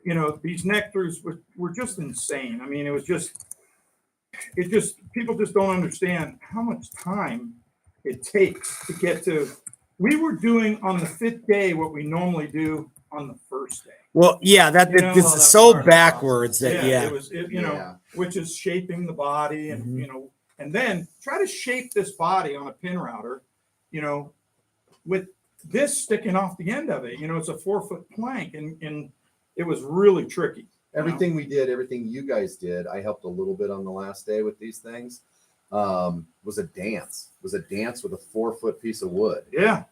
S1: these nectars were just insane. I mean, people just don't understand how much time it takes to get to. We were doing on the 5th day what we normally do on the 1st day.
S8: Well, yeah, this is so backwards that
S1: It was,
S5: Yeah.
S1: which is shaping the body and, and then try to shape this body on a pin router, with this sticking off the end of it. It's a 4-foot plank and it was really tricky.
S5: Everything we did, everything you guys did, I helped a little bit on the last day with these things. Was a dance. Was a dance with a 4-foot piece of wood.
S1: Yeah.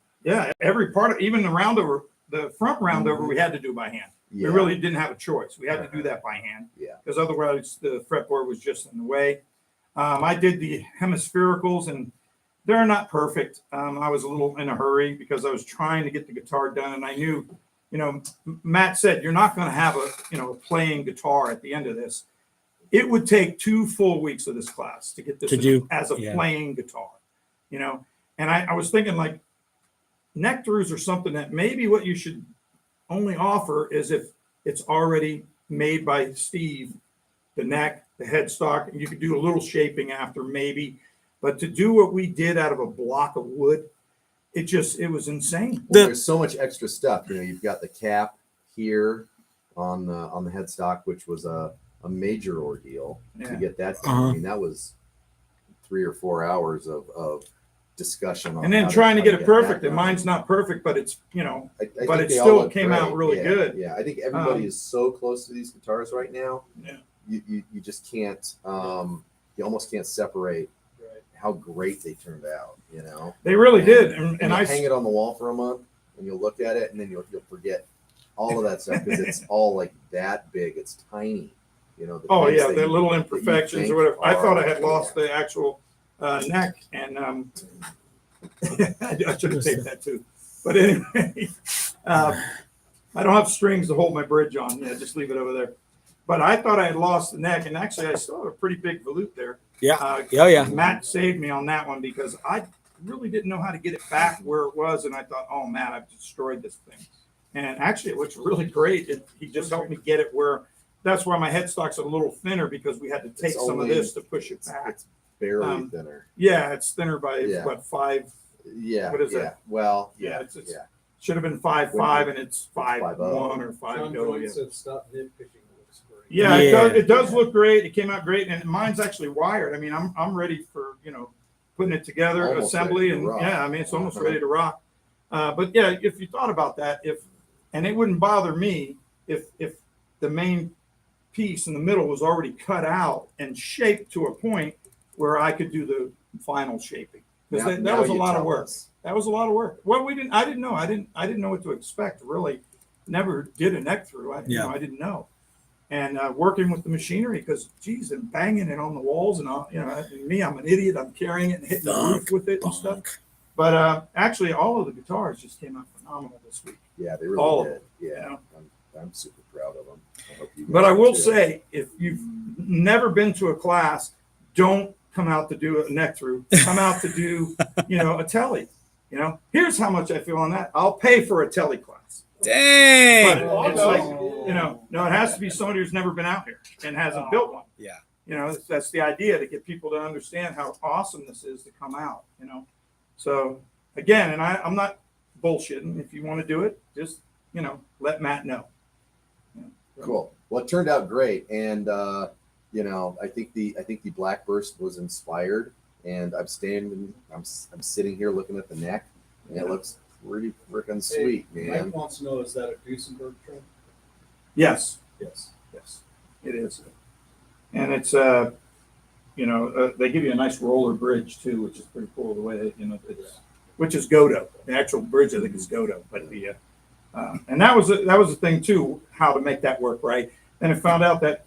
S1: Every part of, even the roundover, the front roundover, we had to do by hand.
S5: Yeah.
S1: We really didn't have a choice. We had to do that by hand.
S5: Yeah.
S1: Because otherwise the fretboard was just in the way. I did the hemisphericals and they're not perfect. I was a little in a hurry because I was trying to get the guitar done and I knew, Matt said, you're not going to have a playing guitar at the end of this. It would take 2 full weeks of this class to get this as a playing guitar, and I was thinking like nectars or something that maybe what you should only offer is if it's already made by Steve, the neck, the headstock, and you could do a little shaping after maybe, but to do what we did out of a block of wood, it was insane.
S5: Well, there's so much extra stuff. You've got the cap here on the headstock, which was a major ordeal to get that done. I mean, that was 3 or 4 hours of discussion on
S1: and then trying to get it perfect. And mine's not perfect, but it's
S5: I
S1: but
S5: think
S1: it
S5: they all
S1: still
S5: look
S1: came
S5: great.
S1: out really good.
S5: Yeah, I think everybody is so close to these guitars right now.
S1: Yeah.
S5: You just can't. You almost can't separate how great they turned out.
S1: They really did. And
S5: I
S1: I
S5: hang it on the wall for a month, and you'll look at it, and then you'll forget all of that stuff because it's all like that big. It's tiny. The
S1: the little imperfections or whatever. I thought I had lost the actual neck, and I should have taped that too. But anyway, I don't have strings to hold my bridge on. Yeah, just leave it over there. But I thought I had lost the neck, and actually I still have a pretty big volute there.
S8: Yeah.
S1: Oh
S8: yeah.
S1: Matt saved me on that one because I really didn't know how to get it back where it was, and I thought, oh Matt, I've destroyed this thing. And actually, it looks really great. He just helped me get it where. That's why my headstock's a little thinner because we had to take some of this to push it back.
S5: It's barely thinner.
S1: Yeah, it's thinner by
S5: Yeah.
S1: what 5.
S5: Yeah.
S1: What is
S5: yeah.
S1: that?
S5: Well,
S1: Yeah,
S5: yeah.
S1: it's
S5: yeah.
S1: should have been 5.5 and it's 5.1
S5: 5.0.
S1: or 5
S4: John
S1: go.
S4: Joyce
S1: Yeah,
S4: said stop nitpicking. It looks great.
S1: yeah,
S8: Yeah.
S1: it does look great. It came out great, and mine's actually wired. I mean, I'm ready for putting it together,
S5: Almost
S1: assembly,
S5: ready to
S1: and
S5: rock.
S1: yeah, I mean it's almost ready to rock. But yeah, if you thought about that, and it wouldn't bother me if the main piece in the middle was already cut out and shaped to a point where I could do the final shaping. Because
S5: Now-
S1: that
S5: now
S1: was a
S5: you
S1: lot of
S5: tell
S1: work.
S5: us.
S1: That was a lot of work. Well, I didn't know. I didn't know what to expect. Really, never did a neck through. I didn't know. And working with the machinery, because geez, and banging it on the walls and all, me, I'm an idiot. I'm carrying it and hitting the roof with it and stuff. But actually, all of the guitars just came out phenomenal this week.
S5: Yeah, they
S1: All
S5: really
S1: of
S5: did.
S1: them,
S5: Yeah, I'm super proud of them. I hope you
S1: But
S5: guys
S1: I
S5: are
S1: will
S5: too.
S1: say, if you've never been to a class, don't come out to do a neck through. Come out to do, a telly. Here's how much I feel on that. I'll pay for a telly class. But
S8: Dang.
S1: it's like, no, it has to be somebody who's never been out here and hasn't built one.
S8: Yeah.
S1: That's the idea, to get people to understand how awesome this is to come out. So again, and I'm not bullshitting. If you want to do it, just let Matt know.
S5: Cool. Well, it turned out great, and I think the Black Burst was inspired, and I'm sitting here looking at the neck, and it looks pretty freaking sweet, man.
S4: Mike wants to know, is that a Duesenberg trim?
S1: Yes,
S4: Yes.
S1: it is, and it's they give you a nice roller bridge too, which is pretty cool. The way it's, which is Godot. The actual bridge, I think, is Godot, but the and that was the thing too, how to make that work right. And I found out that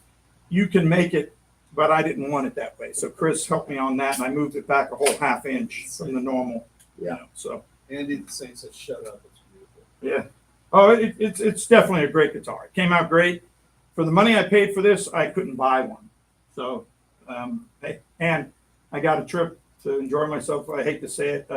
S1: you can make it, but I didn't want it that way. So Chris helped me on that, and I moved it back a whole half inch from the normal.
S5: Yeah.
S1: So
S4: Andy the Saint said, shut up. It's beautiful.
S1: yeah. Oh, it's definitely a great guitar. It came out great. For the money I paid for this, I couldn't buy one. So, and I got a trip to enjoy myself. I hate to say it.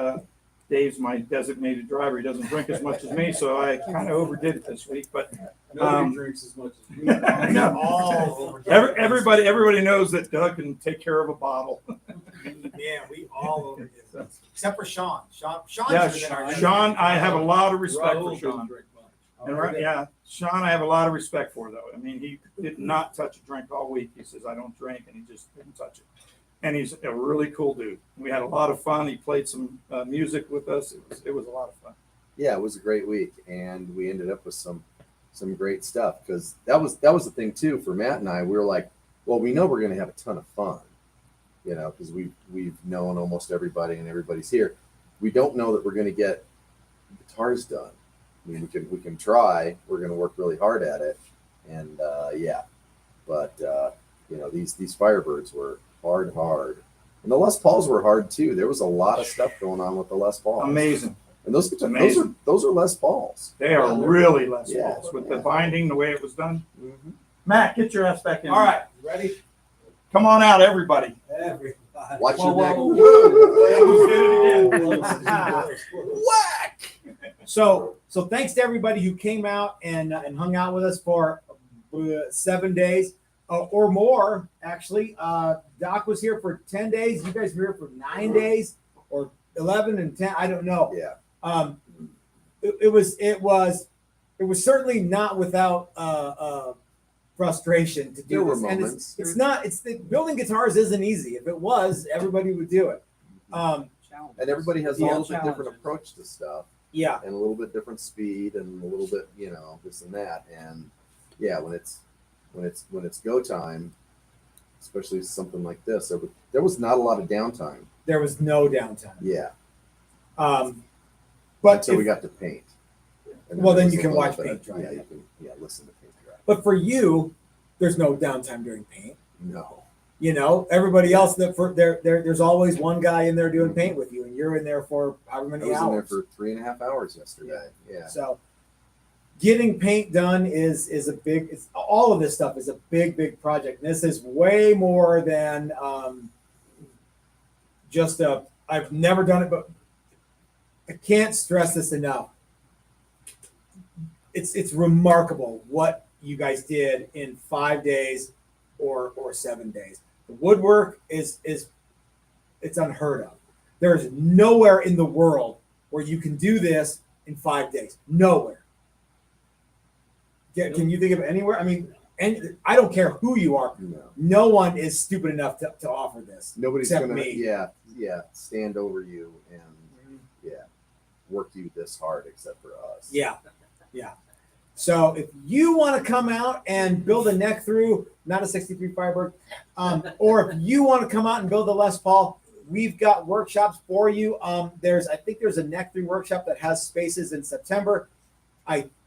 S1: Dave's my designated driver. He doesn't drink as much as me, so I kind of overdid it this week. But
S4: Nobody drinks as much as we.
S1: I know.
S2: All
S1: everybody knows that Doug can take care of a bottle.
S2: Yeah, we all overdid it. Except for Sean. Sean's
S1: Yeah,
S2: been our
S1: Sean, I have a lot of respect
S4: Raul
S1: for
S4: doesn't
S1: Sean.
S4: drink much.
S1: And Sean, I have a lot of respect for, though. I mean, he did not touch a drink all week. He says, I don't drink, and he just didn't touch it. And he's a really cool dude. We had a lot of fun. He played some music with us. It was a lot of fun.
S5: Yeah, it was a great week, and we ended up with some great stuff, because that was the thing too for Matt and I. We were like, well, we know we're going to have a ton of fun, because we've known almost everybody and everybody's here. We don't know that we're going to get guitars done. I mean, we can try. We're going to work really hard at it, and but these Firebirds were hard, and the Les Pauls were hard too. There was a lot of stuff going on with the Les Pauls.
S1: Amazing.
S5: And those
S1: Amazing.
S5: are Les Pauls.
S1: They are really Les
S5: Yeah.
S1: Pauls with the binding, the way it was done.
S5: Mm-hmm.
S1: Matt, get your ass back in.
S2: All right, ready?
S1: Come on out, everybody.
S2: Everybody.
S5: Watch your neck.
S1: Whoa.
S2: Whack! So thanks to everybody who came out and hung out with us for 7 days or more. Actually, Doc was here for 10 days. You guys were here for 9 days or 11 and 10. I don't know.
S5: Yeah.
S2: It was certainly not without frustration to do
S5: There were
S2: this. And
S5: moments.
S2: it's building guitars isn't easy. If it was, everybody would do it.
S5: And everybody has a
S2: Yeah.
S5: little bit different approach to stuff,
S2: Yeah.
S5: and a little bit different speed, and a little bit, this and that. And yeah, when it's go time, especially something like this, there was not a lot of downtime.
S2: There was no downtime.
S5: Yeah.
S2: But
S5: Until we
S2: if-
S5: got to paint. And
S2: Well,
S5: there
S2: then
S5: was
S2: you
S5: a
S2: can
S5: little
S2: watch
S5: bit
S2: paint
S5: of-
S2: dry.
S5: Yeah, listen to paint dry.
S2: but for you, there's no downtime during paint.
S5: No.
S2: Everybody else there's always one guy in there doing paint with you, and you're in there for however
S5: I
S2: many
S5: was in there
S2: hours.
S5: for 3.5 hours yesterday. Yeah.
S2: So getting paint done is a big. All of this stuff is a big project. This is way more than just a. I've never done it, but I can't stress this enough. It's remarkable what you guys did in 5 days or 7 days. The woodwork is it's unheard of. There's nowhere in the world where you can do this in 5 days. Nowhere. Can you think of anywhere? I mean, I don't care who you are. No one is stupid enough to offer this.
S5: Nobody's
S2: except
S5: gonna
S2: me.
S5: stand over you and work you this hard except for us.
S2: Yeah. So if you want to come out and build a neck through, not a 63 Firebird, or if you want to come out and build a Les Paul, we've got workshops for you. I think there's a neck through workshop that has spaces in September.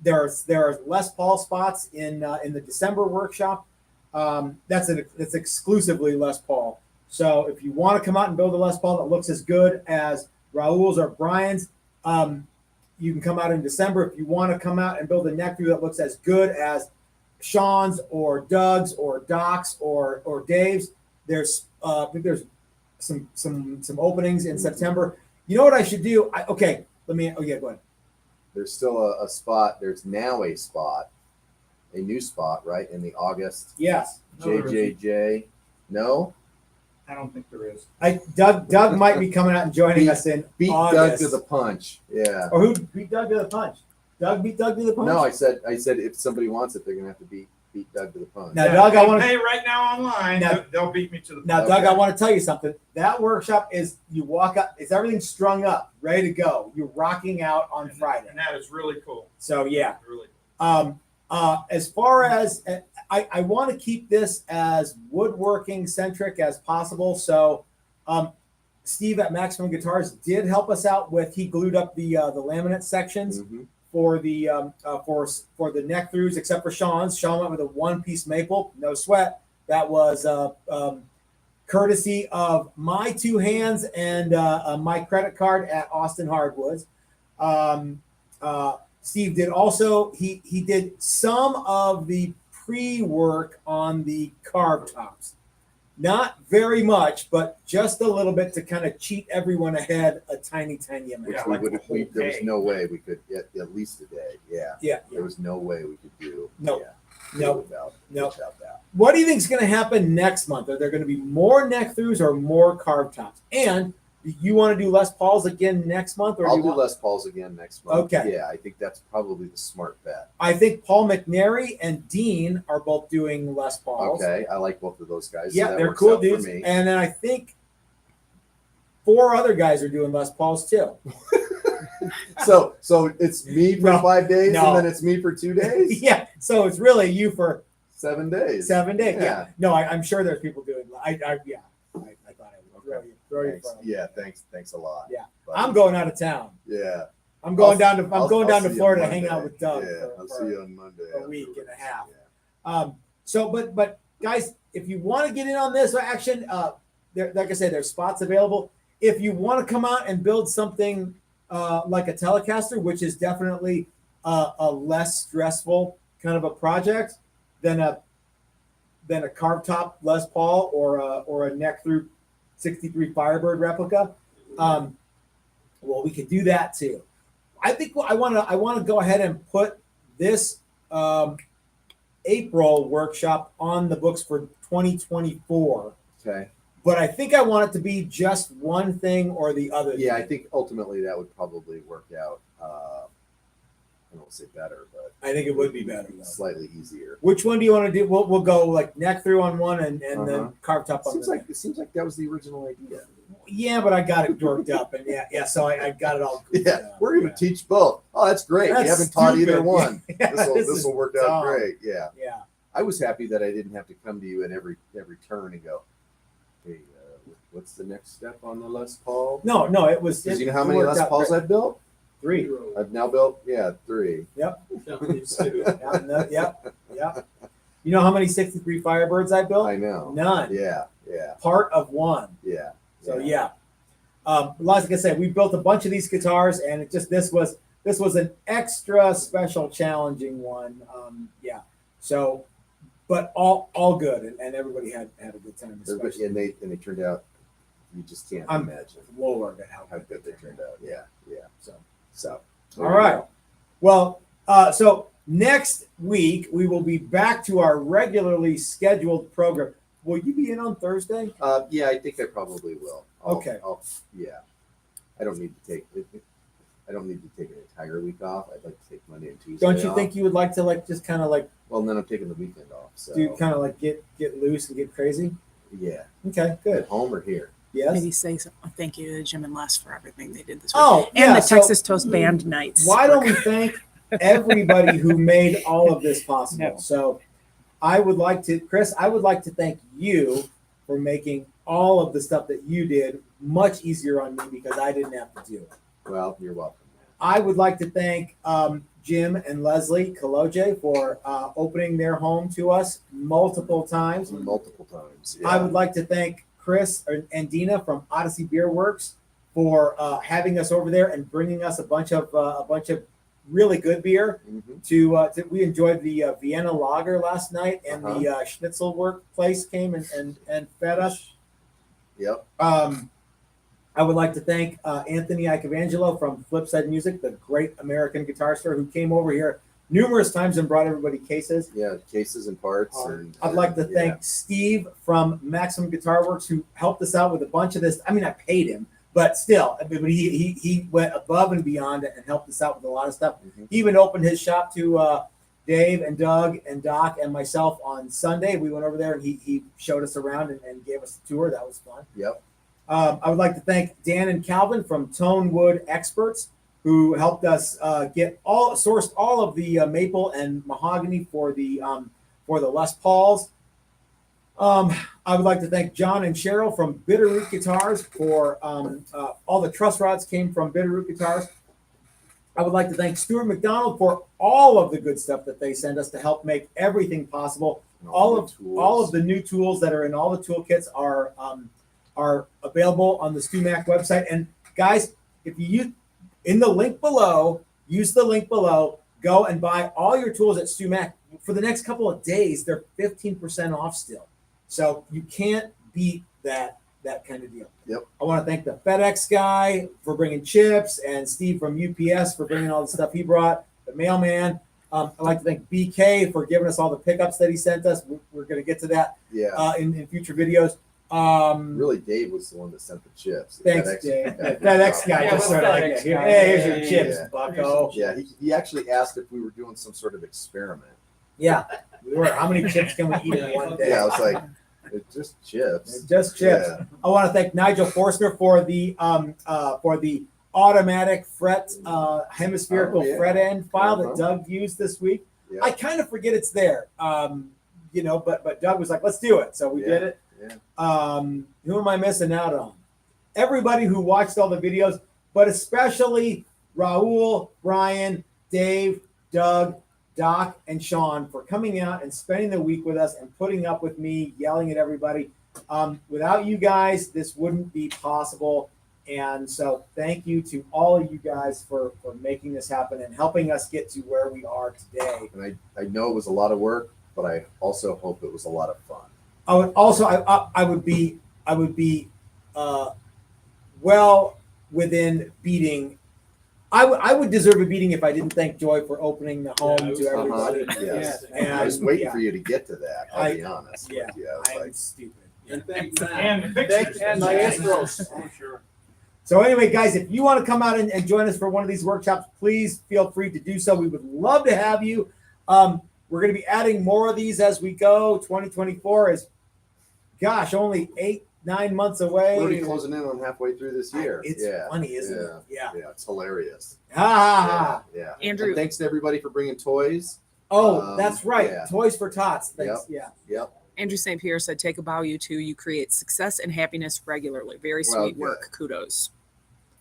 S2: There are Les Paul spots in the December workshop. That's exclusively Les Paul. So if you want to come out and build a Les Paul that looks as good as Raul's or Brian's, you can come out in December. If you want to come out and build a neck through that looks as good as Sean's or Doug's or Doc's or Dave's, there's I think there's some openings in September. You know what I should do? Go ahead.
S5: There's still a spot. There's now a new spot, right, in the August
S2: Yes.
S5: JJJ. No?
S1: I don't think there is.
S2: Doug might be coming out and joining us in
S5: Beat
S2: August.
S5: Doug to the punch. Yeah.
S2: Or who beat Doug to the punch? Doug beat Doug to the punch?
S5: No, I said if somebody wants it, they're gonna have to beat Doug to the punch.
S2: Now, Doug, I want to.
S1: Hey, right now online, they'll beat me to the.
S2: Now, Doug, I want to tell you something. That workshop is you walk up, it's everything strung up, ready to go. You're rocking out on Friday.
S1: And that is really cool.
S2: So yeah.
S1: Really.
S2: As far as I want to keep this as woodworking centric as possible. So Steve at Maximum Guitars did help us out with he glued up the laminate sections for the for the neck throughs, except for Sean's. Sean went with a one-piece maple, no sweat. That was courtesy of my two hands and my credit card at Austin Hardwoods. Steve did also, he did some of the pre-work on the carved tops. Not very much, but just a little bit to kind of cheat everyone ahead a tiny amount.
S5: Which there was no way we could get at least a day. Yeah. There was no way we could do.
S2: No.
S5: Without that.
S2: What do you think is going to happen next month? Are there going to be more neck throughs or more carved tops? And do you want to do Les Pauls again next month? Or
S5: I'll do Les Pauls again next month.
S2: Okay.
S5: Yeah, I think that's probably the smart bet.
S2: I think Paul McNary and Dean are both doing Les Pauls.
S5: Okay, I like both of those guys.
S2: Yeah,
S5: so
S2: they're cool dudes.
S5: And
S2: And then I think 4 other guys are doing Les Pauls too.
S5: so it's me for 5 days,
S2: No.
S5: and then it's me for 2 days.
S2: Yeah, so it's really you for
S5: 7 days.
S2: 7 days. Yeah.
S5: Yeah.
S2: No, I'm sure there's people doing. I thought I would throw you
S5: Thanks.
S2: for it.
S5: Yeah, thanks a lot.
S2: Yeah.
S5: Buddy.
S2: I'm going out of town.
S5: Yeah.
S2: I'm going
S5: I'll
S2: down to
S5: see you
S2: Florida to
S5: on
S2: hang out
S5: Monday.
S2: with Doug.
S5: Yeah, I'll see you on Monday.
S2: a week and a
S5: afterwards.
S2: half.
S5: Yeah.
S2: So, but guys, if you want to get in on this action, like I said, there's spots available. If you want to come out and build something like a Telecaster, which is definitely a less stressful kind of a project than a carved top Les Paul or a neck through 63 Firebird replica, well, we could do that too. I think I want to go ahead and put this April workshop on the books for 2024.
S5: Okay.
S2: But I think I want it to be just one thing or the other.
S5: Yeah, I
S2: thing.
S5: think ultimately that would probably work out. I don't say better, but
S2: I think it would be better. Though.
S5: slightly easier.
S2: Which one do you want to do? We'll go like neck through on one and then carved top on
S5: It seems like that was the original idea.
S2: Yeah, but I got it dorked up, and yeah. So I got it all.
S5: Yeah, we're going to teach both. Oh, that's great.
S2: That's
S5: we haven't taught either
S2: stupid.
S5: one.
S2: Yeah,
S5: This will work out
S2: dumb.
S5: great. Yeah.
S2: Yeah.
S5: I was happy that I didn't have to come to you in every turn and go, hey, what's the next step on the Les Paul?
S2: No, it was.
S5: Because
S2: It,
S5: you know how
S2: it
S5: many
S2: worked
S5: Les
S2: out
S5: Pauls
S2: great.
S5: I've built?
S2: 3.
S5: I've now built, 3.
S2: Yep. Yep. You know how many 63 Firebirds I built?
S5: I know.
S2: None.
S5: Yeah.
S2: part of one.
S5: Yeah.
S2: So yeah. Like I said, we built a bunch of these guitars, and this was an extra special challenging one. Yeah. So, but all good, and everybody had a good time.
S5: Everybody, and they turned out. You just can't
S2: I'm
S5: imagine
S2: floored at
S5: how good they turned out. Yeah. So.
S2: All right. Well, so next week we will be back to our regularly scheduled program. Will you be in on Thursday?
S5: Yeah, I think I probably will.
S2: Okay.
S5: Yeah. I don't need to take an entire week off. I'd like to take Monday and Tuesday.
S2: Don't you
S5: off.
S2: think you would like to just kind of
S5: Well, and then I'm taking the weekend off. So
S2: do kind of get loose and get crazy?
S5: yeah.
S2: Okay, good.
S5: At home or here?
S2: Yes.
S9: Maybe say thank you to Jim and Les for everything they did this week.
S2: Oh,
S9: And
S2: yeah,
S9: the
S2: so
S9: Texas Toast Band nights.
S2: Why don't we thank everybody who made all of this possible?
S9: No.
S2: So I would like to, Chris, thank you for making all of the stuff that you did much easier on me because I didn't have to do it.
S5: Well, you're welcome.
S2: I would like to thank Jim and Leslie Kaloje for opening their home to us multiple times.
S5: Multiple times. Yeah.
S2: I would like to thank Chris and Dina from Odyssey Beer Works for having us over there and bringing us a bunch of really good beer.
S5: Mhm.
S2: We enjoyed the Vienna Lager last night, and the Schnitzel Work place came and fed us.
S5: Yep.
S2: I would like to thank Anthony Icavangelo from Flipside Music, the great American guitar store, who came over here numerous times and brought everybody cases.
S5: Yeah, cases and parts.
S2: I'd like to thank Steve from Maximum Guitar Works, who helped us out with a bunch of this. I mean, I paid him, but still, he went above and beyond and helped us out with a lot of stuff.
S5: Mhm.
S2: He even opened his shop to Dave and Doug and Doc and myself on Sunday. We went over there and he showed us around and gave us a tour. That was fun.
S5: Yep.
S2: I would like to thank Dan and Calvin from Tone Wood Experts, who helped us sourced all of the maple and mahogany for the Les Pauls. I would like to thank John and Cheryl from Bitterroot Guitars for all the truss rods came from Bitterroot Guitars. I would like to thank Stuart McDonald for all of the good stuff that they send us to help make everything possible.
S5: And
S2: All
S5: the
S2: of the new tools that are in all the toolkits are available on the StuMac website. And guys, if you use the link below, go and buy all your tools at StuMac. For the next couple of days, they're 15% off still. So you can't beat that kind of deal.
S5: Yep.
S2: I want to thank the FedEx guy for bringing chips and Steve from UPS for bringing all the stuff he brought, the mailman. I'd like to thank BK for giving us all the pickups that he sent us. We're going to get to that
S5: Yeah.
S2: in future videos.
S5: Really, Dave was the one that sent the chips.
S2: Thanks,
S5: FedEx
S2: Dave.
S5: guy did
S2: FedEx
S5: the
S2: guy
S5: job.
S2: just sort of like,
S7: FedEx
S2: here,
S7: guy.
S2: hey, here's your
S7: Yeah,
S2: chips,
S5: yeah.
S2: bucko.
S5: Yeah, he actually asked if we were doing some sort of experiment.
S2: Yeah, we were. How many chips can we eat in one day?
S5: Yeah, I was like, it's just chips.
S2: Just chips.
S5: Yeah.
S2: I want to thank Nigel Forstner for the automatic fret hemispherical
S5: Oh, yeah.
S2: fret end file that
S5: Uh-huh.
S2: Doug used this week.
S5: Yeah.
S2: I kind of forget it's there, but Doug was like, let's do it, so we did it.
S5: Yeah.
S2: Who am I missing out on? Everybody who watched all the videos, but especially Raul, Brian, Dave, Doug, Doc, and Sean for coming out and spending the week with us and putting up with me yelling at everybody. Without you guys, this wouldn't be possible. And so thank you to all of you guys for making this happen and helping us get to where we are today.
S5: And I know it was a lot of work, but I also hope it was a lot of fun.
S2: I would also I would be well within beating. I would deserve a beating if I didn't thank Joy for opening the home to everybody.
S5: Yes.
S2: And
S5: I was waiting
S2: yeah,
S5: for you to get to that. I'll be honest.
S2: yeah,
S5: with you. I was
S2: I'm
S5: like,
S2: stupid.
S4: And thank
S1: And pictures.
S7: And
S1: Maestros.
S7: Oh, sure.
S2: So anyway, guys, if you want to come out and join us for one of these workshops, please feel free to do so. We would love to have you. We're going to be adding more of these as we go. 2024 is, gosh, only 8-9 months away.
S5: we're already closing in on halfway through this year.
S2: It's
S5: yeah.
S2: funny, isn't
S5: yeah.
S2: it? Yeah.
S5: Yeah, it's hilarious.
S2: Ha ha ha.
S5: Yeah.
S9: Andrew.
S5: And thanks to everybody for bringing toys.
S2: Oh, that's right.
S5: yeah.
S2: Toys for Tots. Thanks. Yeah.
S5: Yep.
S9: Andrew St. Pierre said, take a bow, you two. You create success and happiness regularly. Very
S5: Well,
S9: sweet work. Kudos.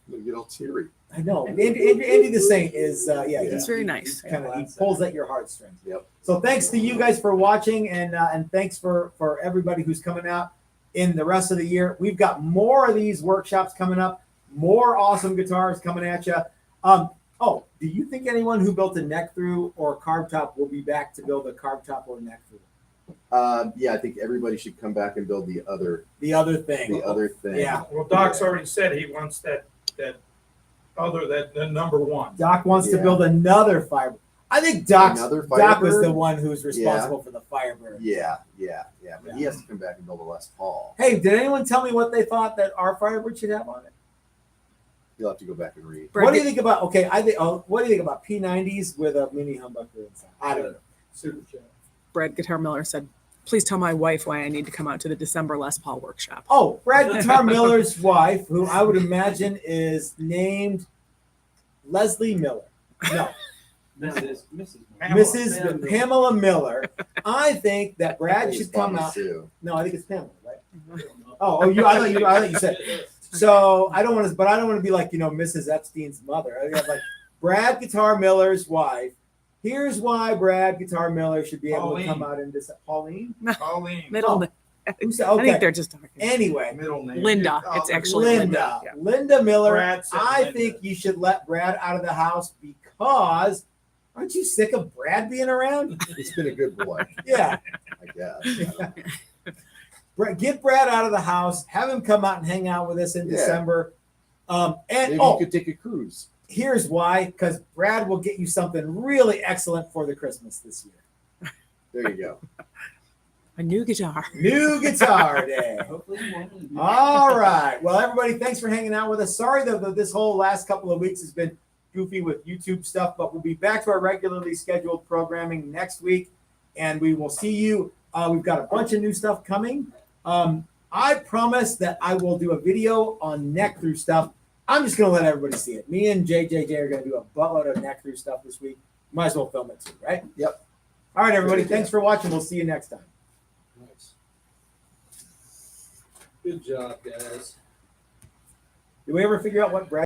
S5: I'm gonna get all teary.
S2: I know. Andy the Saint is,
S9: It's very nice.
S2: He pulls at your heartstrings.
S5: Yep.
S2: So thanks to you guys for watching and thanks for everybody who's coming out. in the rest of the year. We've got more of these workshops coming up, more awesome guitars coming at you. Oh, do you think anyone who built a neck through or carb top will be back to build a carb top or neck through?
S5: Yeah, I think everybody should come back and build the other
S2: thing.
S5: The other thing.
S2: Yeah.
S1: Well, Doc's already said he wants that number one.
S2: Doc wants to
S5: Yeah.
S2: build another Firebird. I think Doc was
S5: Firebird?
S2: the one who's responsible for the Firebird.
S5: Yeah. But he has to come back and build a Les Paul.
S2: Hey, did anyone tell me what they thought that our Firebird should have on it?
S5: You'll have to go back and read.
S2: What do you think about? Okay, I think. What do you think about P90s with a mini humbucker inside? I don't know.
S1: Super chat.
S9: Brad Guitar Miller said, "Please tell my wife why I need to come out to the December Les Paul workshop."
S2: Oh, Brad Guitar Miller's wife, who I would imagine is named Leslie Miller. No, Mrs. Pamela Miller. I think that Brad should come out.
S5: Sue.
S2: No, I think it's Pamela, right? Oh, I thought you said. So I don't want to, but I don't want to be like, Mrs. Epstein's mother. I think like Brad Guitar Miller's wife. Here's why Brad Guitar Miller should be able to come out and just Pauline.
S9: Middle.
S2: Who said,
S9: I
S2: okay.
S9: think they're just talking.
S2: Anyway,
S1: Middle name.
S9: Linda. It's actually
S2: Linda.
S9: Yeah.
S2: Linda Miller.
S1: Brad said
S2: I
S1: Linda.
S2: think you should let Brad out of the house because aren't you sick of Brad being around?
S5: He's been a good boy,
S2: Yeah.
S5: I guess.
S2: Get Brad out of the house. Have him come out and hang out with us in
S5: Yeah.
S2: December. And
S5: Maybe you could take a cruise.
S2: here's why: because Brad will get you something really excellent for the Christmas this year.
S5: There you go.
S9: A new guitar.
S2: New guitar day. All right. Well, everybody, thanks for hanging out with us. Sorry that this whole last couple of weeks has been goofy with YouTube stuff, but we'll be back to our regularly scheduled programming next week, and we will see you. We've got a bunch of new stuff coming. I promise that I will do a video on neck through stuff. I'm just going to let everybody see it. Me and JJJ are going to do a buttload of neck through stuff this week. Might as well film it too, right?
S5: Yep.
S2: All right, everybody. Thanks for watching. We'll see you next time.
S4: Nice. Good job, guys.
S2: Did we ever figure out what Brad